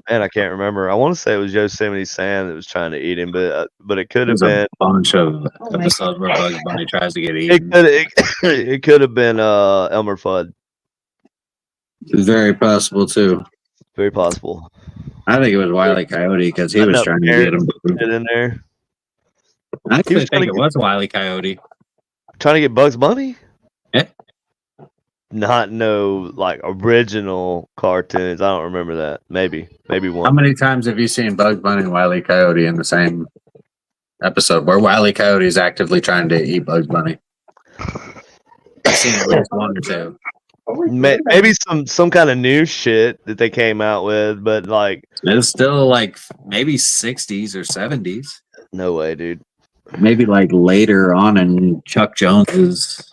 man, I can't remember. I want to say it was Yosemite Sam that was trying to eat him, but it could have There's a been bunch of Oh my episodes where Bugs Bunny tries to get it eaten. could it could have been Elmer Fudd. It's very possible too. Very possible. I think it was Wile E. Coyote because he was trying to get him. Get in there. I He actually was trying think to it was Wile E. Coyote. Trying to get Bugs Bunny? Yeah. Not no like original cartoons. I don't remember that. Maybe How one. many times have you seen Bugs Bunny and Wile E. Coyote in the same episode where Wile E. Coyote is actively trying to eat Bugs Bunny? I've seen at least one or two. Maybe some kind of new shit that they came out with, but like It's still like maybe 60s or 70s. no way, dude. Maybe like later on in Chuck Jones's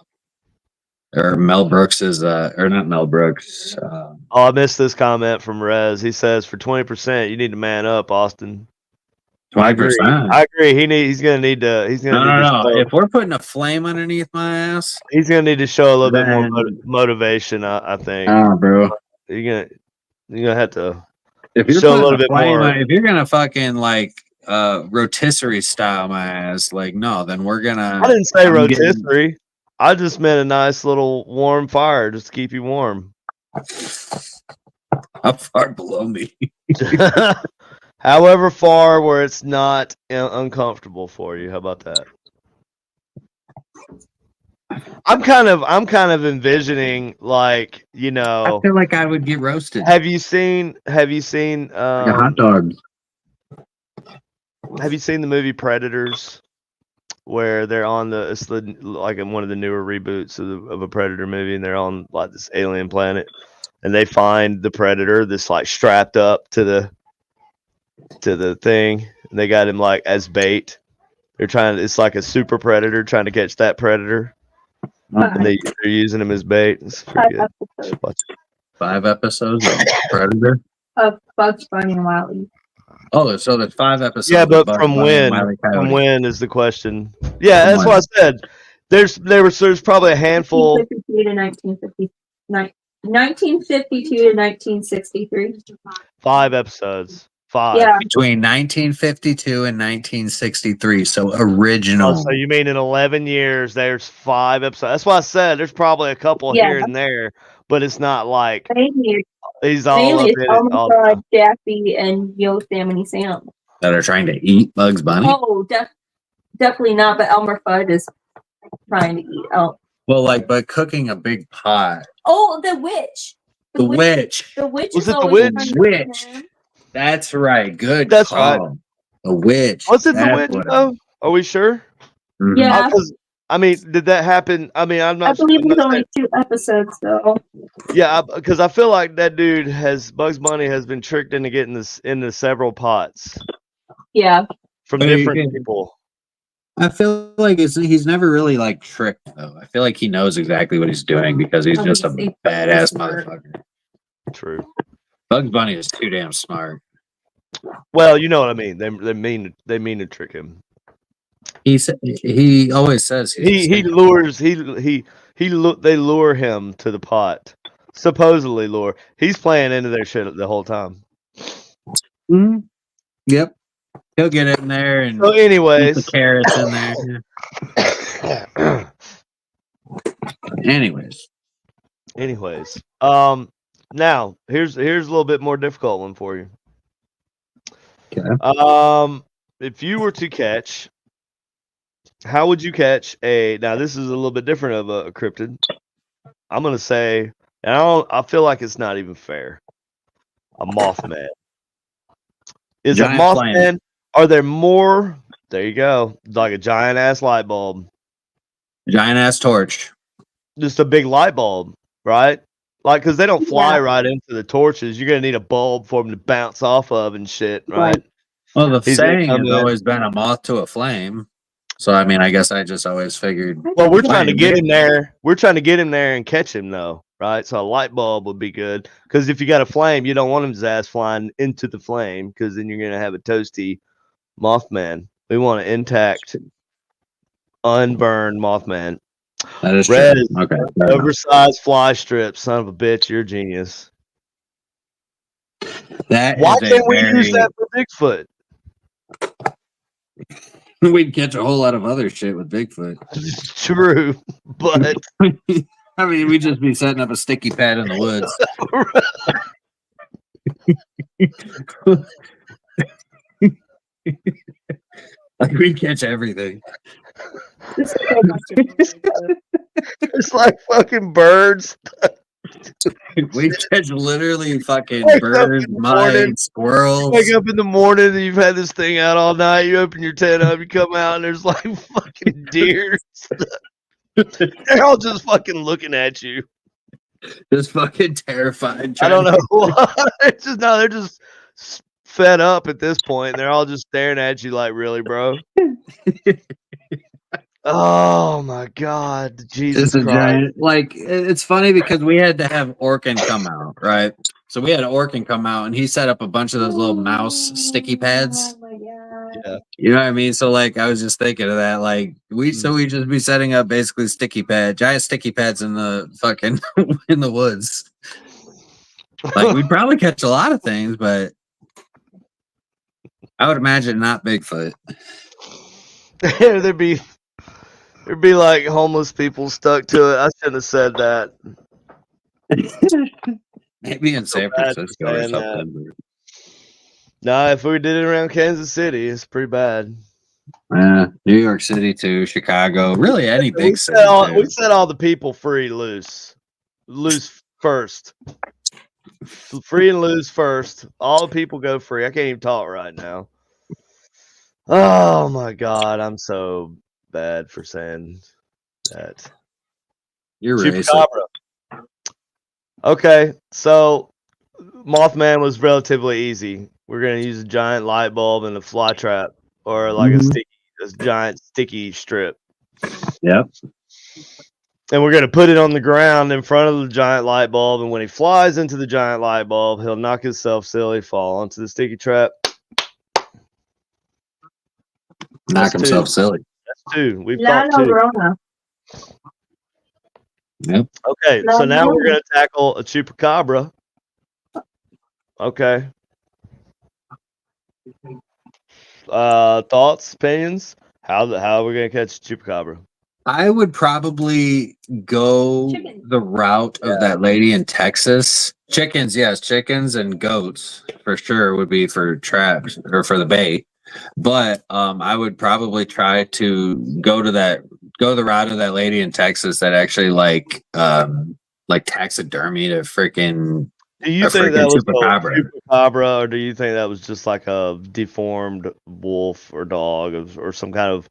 or Mel Brooks's, or not Mel Brooks. Oh, I missed this comment from Rez. He says for 20%, you need to man up, Austin. 20%. I agree. He's gonna need to. He's gonna need to No. show, If we're putting a flame underneath my ass, he's gonna need to show a little bit more then- motivation. I think bro. you're gonna have to. If you're Show a putting little bit flame more. if you're gonna fucking like rotisserie style my ass, like no, then we're gonna. I didn't say I'm getting- rotisserie. I just meant a nice little warm fire just to keep you warm. How far below me? However far where it's not uncomfortable for you. How about that? I'm kind of envisioning like, you I know, feel like I would get roasted. have you seen Like a hot dog. have you seen the movie Predators where they're on it's like in one of the newer reboots of a Predator movie, and they're on like this alien planet, and they find the Predator that's like strapped up to the thing, and they got him like as bait. It's like a super predator trying to catch that predator, and they're using him as bait. It's pretty good. episodes Watch it. 5 episodes of Predator. of Bugs Bunny and Wile-E. Oh, so there's 5 episodes. Yeah, of but Bugs from Bunny and when? Wile E. Coyote. From when is the question? Yeah, From that's what I said. There's probably a handful. 1952 to 1952 to 1963. 5 episodes. 5. Yeah. Between 1952 and 1963, so original. Oh, so you mean in 11 years there's 5 episodes? That's why I said there's probably a couple Yeah. here and there, but it's not like Mainly he's all up it's in it. Elmer all the Fudd, time. Daffy, and Yosemite Sam. That are trying to eat Bugs Bunny. Oh, definitely not. But Elmer Fudd is trying to eat. Oh, But cooking a big pot. the witch. The witch. The witch. Was is it the always witch? trying to eat Witch. him. That's right. Good. That's call. right. The witch. Was it the That's witch what it though? Are we sure? Mhm. Yeah. I mean, did that happen? I mean, I'm not. I believe I'm there's not only 2 episodes though. Yeah, because I feel like that dude Bugs Bunny has been tricked into getting this into several pots Yeah. from But different you- people. I feel like he's never really like tricked though. I feel like he knows exactly what he's doing because he's just a badass motherfucker. True. Bugs Bunny is too damn smart. Well, you know what I mean. They mean to trick him. He always says He lures they lure him to the pot. Supposedly lure. He's playing into their shit the whole time. Mhm. Yep. He'll get in there and So, put anyways, the carrots in there. Anyways, now here's a little bit more difficult one for you. Okay. If you were to catch, how would you catch now this is a little bit different of a cryptid. I'm gonna say, and I feel like it's not even fair. A Mothman. Is Giant a Mothman? flame. Are there more? There you go. Like a giant ass light bulb. giant ass torch. Just a big light bulb, right? Like, because they don't fly Yeah. right into the torches. You're gonna need a bulb for them to bounce off of and shit, right? Right. Well, the He's gonna saying come has in. always been a moth to a flame. So I mean, I guess I just always figured. Well, we're trying to Flame, get yeah. him there. We're trying to get him there and catch him, though, right? So a light bulb would be good. Because if you got a flame, you don't want his ass flying into the flame, because then you're gonna have a toasty Mothman. We want an intact, unburned Mothman. That is Red true. is Okay. fair enough. oversized fly strip. Son of a bitch, you're a genius. That Why is a can't we use very. that for Bigfoot? We'd catch a whole lot of other shit with Bigfoot. True, but I mean, we'd just be setting up a sticky pad in the woods. Like we'd catch everything. it's like fucking birds. We'd catch literally fucking Wake up birds, in the morning. mice, squirrels. Wake up in the morning and you've had this thing out all night. You open your tent up, you come out, and there's like fucking deer. They're all just fucking looking at you. Just fucking terrified. I don't know why. It's just no, they're just fed up at this point. They're all just staring at you like, really, bro? Oh my God, Jesus It's a Christ! giant. Like it's funny because we had to have Orkin come out, right? So we had Orkin come out, and he set up a bunch of those little mouse sticky pads. Oh my God. Yeah. You know what I mean? So like, I was just thinking of that. Like we just be setting up basically giant sticky pads in the fucking in the woods. Like we'd probably catch a lot of things, but I would imagine not Bigfoot. there'd be like homeless people stuck to it. I shouldn't have said that. Maybe in San bad Francisco or saying that. something. Nah, if we did it around Kansas City, it's pretty bad. New York City too, Chicago, really any big city. We set all the people free, loose first. Free and loose first. All the people go free. I can't even talk right now. Oh my God, I'm so bad for saying that. You're racist. Chupacabra. Okay, so Mothman was relatively easy. We're gonna use a giant light bulb and a fly trap, or like a giant sticky strip. Yep. And we're gonna put it on the ground in front of the giant light bulb. And when he flies into the giant light bulb, he'll knock himself silly, fall onto the sticky trap. Knock That's himself two. silly. That's two. We've La got two. Llorona. Yep. Okay, so now we're gonna tackle a chupacabra. Okay. Thoughts, opinions? How are we gonna catch a chupacabra? I would probably go Chicken. the route of that lady in Texas. Chickens, yes, chickens and goats for sure would be for traps or for the bait. But I would probably try to go the route of that lady in Texas that actually like taxidermy to freaking. Do you A think freaking that was chupacabra. a chupacabra, or do you think that was just like a deformed wolf or dog or some kind of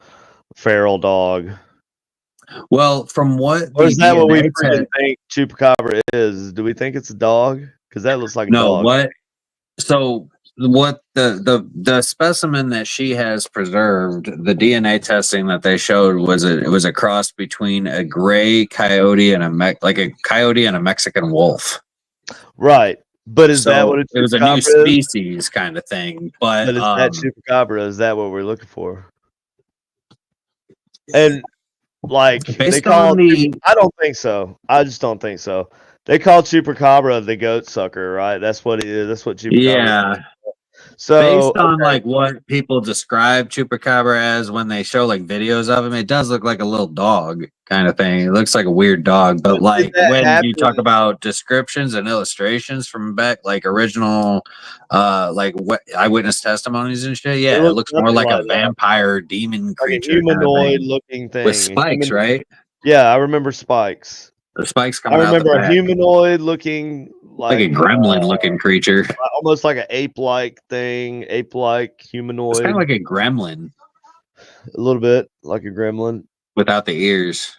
feral dog? Well, from what Or is that what we DNA freaking think chupacabra is? Do we think it's a dog? Because that looks like a No, dog. what? So what the specimen that she has preserved, the DNA testing that they showed it was a cross between a gray coyote and a coyote and a Mexican wolf. Right. But is that what it was a new chupacabra is? species kind of thing. But But is that chupacabra? Is that what we're looking for? And like they call I don't think so. I just don't think so. They call chupacabra the goat sucker, right? That's what it is. That's what chupacabra yeah. is. So Based on like what people describe chupacabra as when they show like videos of him, it does look like a little dog kind of thing. It looks like a weird dog, but like when you talk about descriptions and illustrations from back like original like eyewitness testimonies and shit, yeah, it looks more like a vampire demon creature, like a humanoid looking thing with spikes, right? Yeah, I remember spikes. The spikes coming I out. remember the a back. humanoid looking like a gremlin looking creature, almost like an ape-like thing, ape-like humanoid. It's kind of like a gremlin, a little bit like a gremlin without the ears.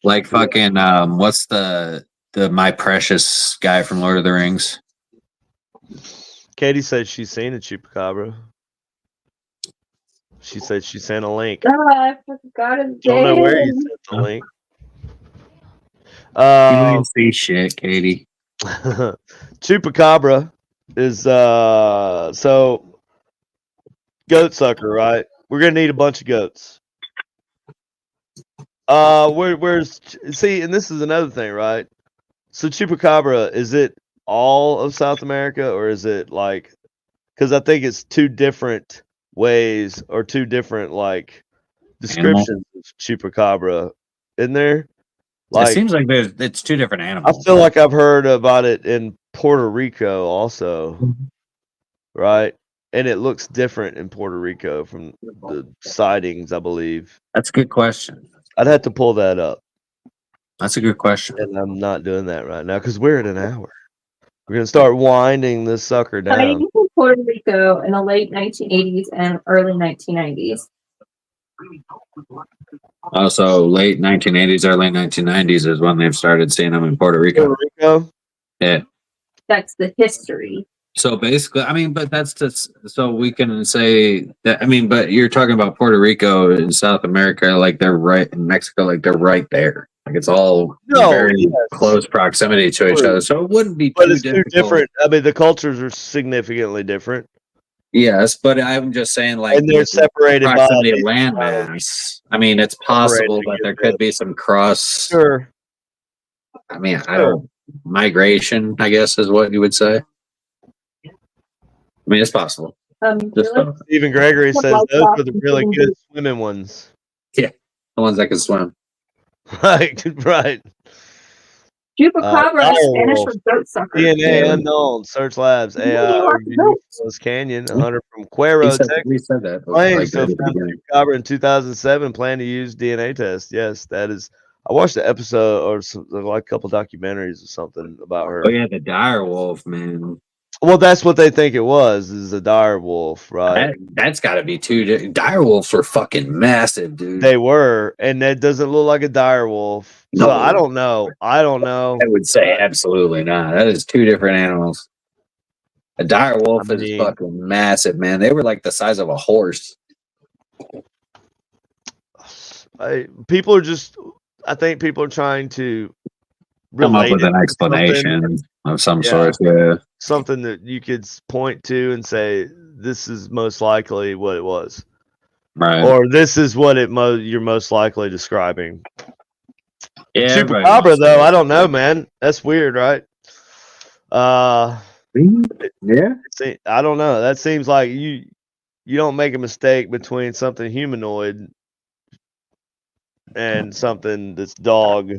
Like fucking what's the My Precious guy from Lord of the Rings? Katie said she's seen a chupacabra. She said she sent a link. Oh, I forgot his name. Don't know where you sent the link. You didn't see shit, Katie. Chupacabra is so goat sucker, right? We're gonna need a bunch of goats. Where's see, and this is another thing, right? So chupacabra, is it all of South America, or is it like? Because I think it's two different ways or two different like Animal. descriptions of chupacabra, isn't there? It Like, seems like it's two different I animals. feel like I've heard about it in Puerto Rico also, right? And it looks different in Puerto Rico from the sightings, I believe. That's a good question. I'd have to pull that up, That's a good question. and I'm not doing that right now because we're at an hour. We're gonna start winding this sucker down. Sightings in Puerto Rico in the late 1980s and early 1990s. Also, late 1980s, early 1990s is when they've started seeing them in Puerto Rico. Puerto Rico. Yeah. That's the history. So basically, I mean, but that's just so we can say that. I mean, but you're talking about Puerto Rico and South America, like they're right in Mexico, like they're right there. Like it's all very close proximity to each other. So it wouldn't be But too it's too different. I mean, the cultures are significantly different, Yes, but I'm just saying, like, and they're with separated by proximity of landmass. I mean, it's possible that there could be some cross. Sure. I mean, I don't migration. I guess is what you would say. I mean, it's possible. Just Really? Stephen Gregory What says life those off are the and really getting good swimming ones. the ones that can swim. Right, right. Chupacabra is Spanish for goat sucker. DNA Yeah. unknown. Search Labs. Really AI like review goats. Los Canyon. A hunter from Cuero, Texas. We said that. Claims to Like have found chupacabra in 2007. Plan to use DNA test. Yes, that is. I watched the episode or like a couple documentaries or something about her. oh yeah, the dire wolf, man. Well, that's what they think it was. Is a dire wolf, right? That's got to be too. Dire wolves were fucking massive, dude. They were, and that doesn't look like a dire wolf. So No. I don't know. I don't know. I would say absolutely not. That is two different animals. A dire wolf is mean- fucking massive, man. They were like the size of a horse. People are just. I think people are trying to Come up relate with it an to explanation of some Yeah. sort. Yeah. something that you could point to and say this is most likely what it was, Right. or this is what you're most likely describing. Yeah. everybody Chupacabra, wants though, to- I don't know, man. That's weird, right? Yeah. I don't know. That seems like you don't make a mistake between something humanoid and something that's dog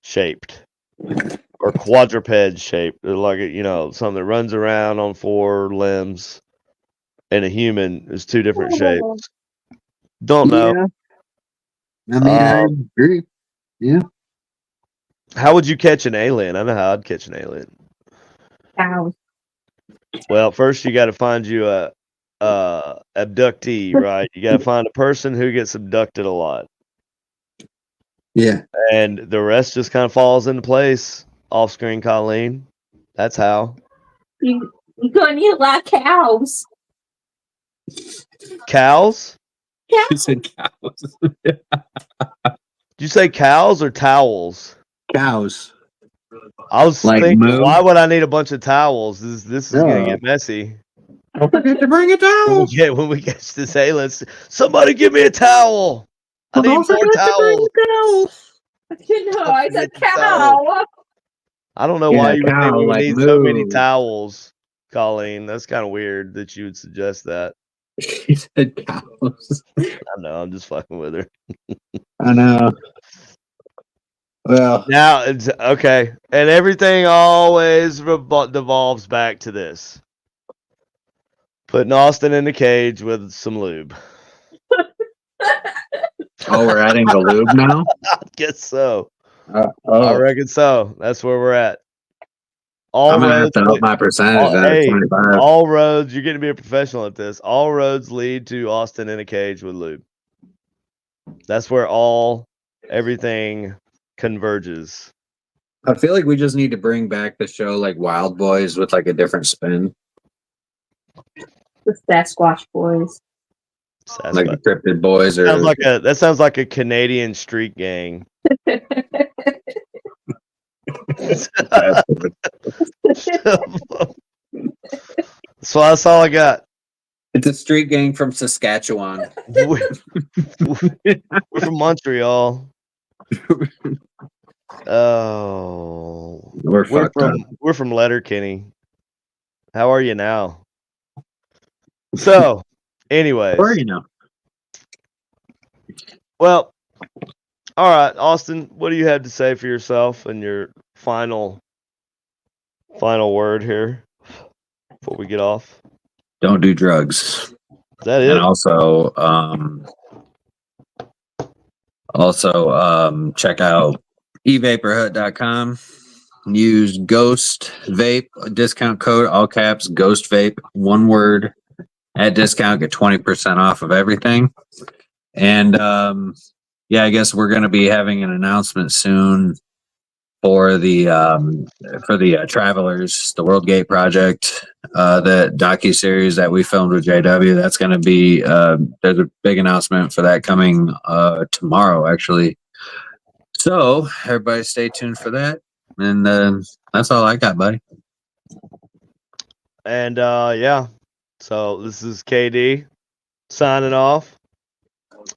shaped or quadruped shaped, like something that runs around on four limbs, and a human is two different shapes. Don't know. I mean, I agree. Yeah. How would you catch an alien? I know how I'd catch an alien. Cows. Well, first you got to find you a abductee, right? You got to find a person who gets abducted a lot, Yeah. and the rest just kind of falls into place. Off screen, Colleen. That's how. You're gonna need a lot of cows. Cows? You said cows. Did you say cows or towels? Cows. I was Like thinking, moo? why would I need a bunch of towels? This is gonna get messy. Don't forget to bring a towel. When we catch this alien, somebody give me a towel. I need more towels. No, I said Get the cow. I don't know Yeah, why you would cow, think we would like need so many moo. towels, Colleen. That's kind of weird that you would suggest that. She said cows. I know, I'm just fucking with her. I know. Well, Now it's okay, and everything always devolves back to this: putting Austin in the cage with some lube. oh, we're adding the lube now. I guess so. I reckon so. That's where we're at. I'm gonna have to up my percentage. Hey, 25. all roads. You're going to be a professional at this. All roads lead to Austin in a cage with lube. That's where everything converges. I feel like we just need to bring back the show like Wild Boys with like a different spin, The Sasquatch Boys. like the Cryptid Boys, or That sounds like a Canadian street gang. So that's all I got. it's a street gang from Saskatchewan. We're from Montreal. Oh, We're fucked up. we're from Letterkenny. How are you now? So, anyways, Or you know, well, all right, Austin, what do you have to say for yourself and your final word here before we get off? don't do drugs. Is that And it? also check out evaporhut.com. Use Ghost Vape discount code, all caps, Ghost Vape, one word at discount, get 20% off of everything. And yeah, I guess we're going to be having an announcement soon for the Travelers, the World Gate Project, the docu-series that we filmed with JW. That's going to be there's a big announcement for that coming tomorrow, actually. So everybody stay tuned for that. And that's all I got, buddy. And yeah, so this is KD signing off.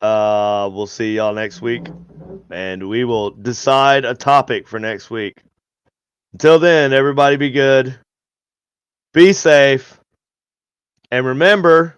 We'll see y'all next week, and we will decide a topic for next week. Until then, everybody be good, be safe, and remember,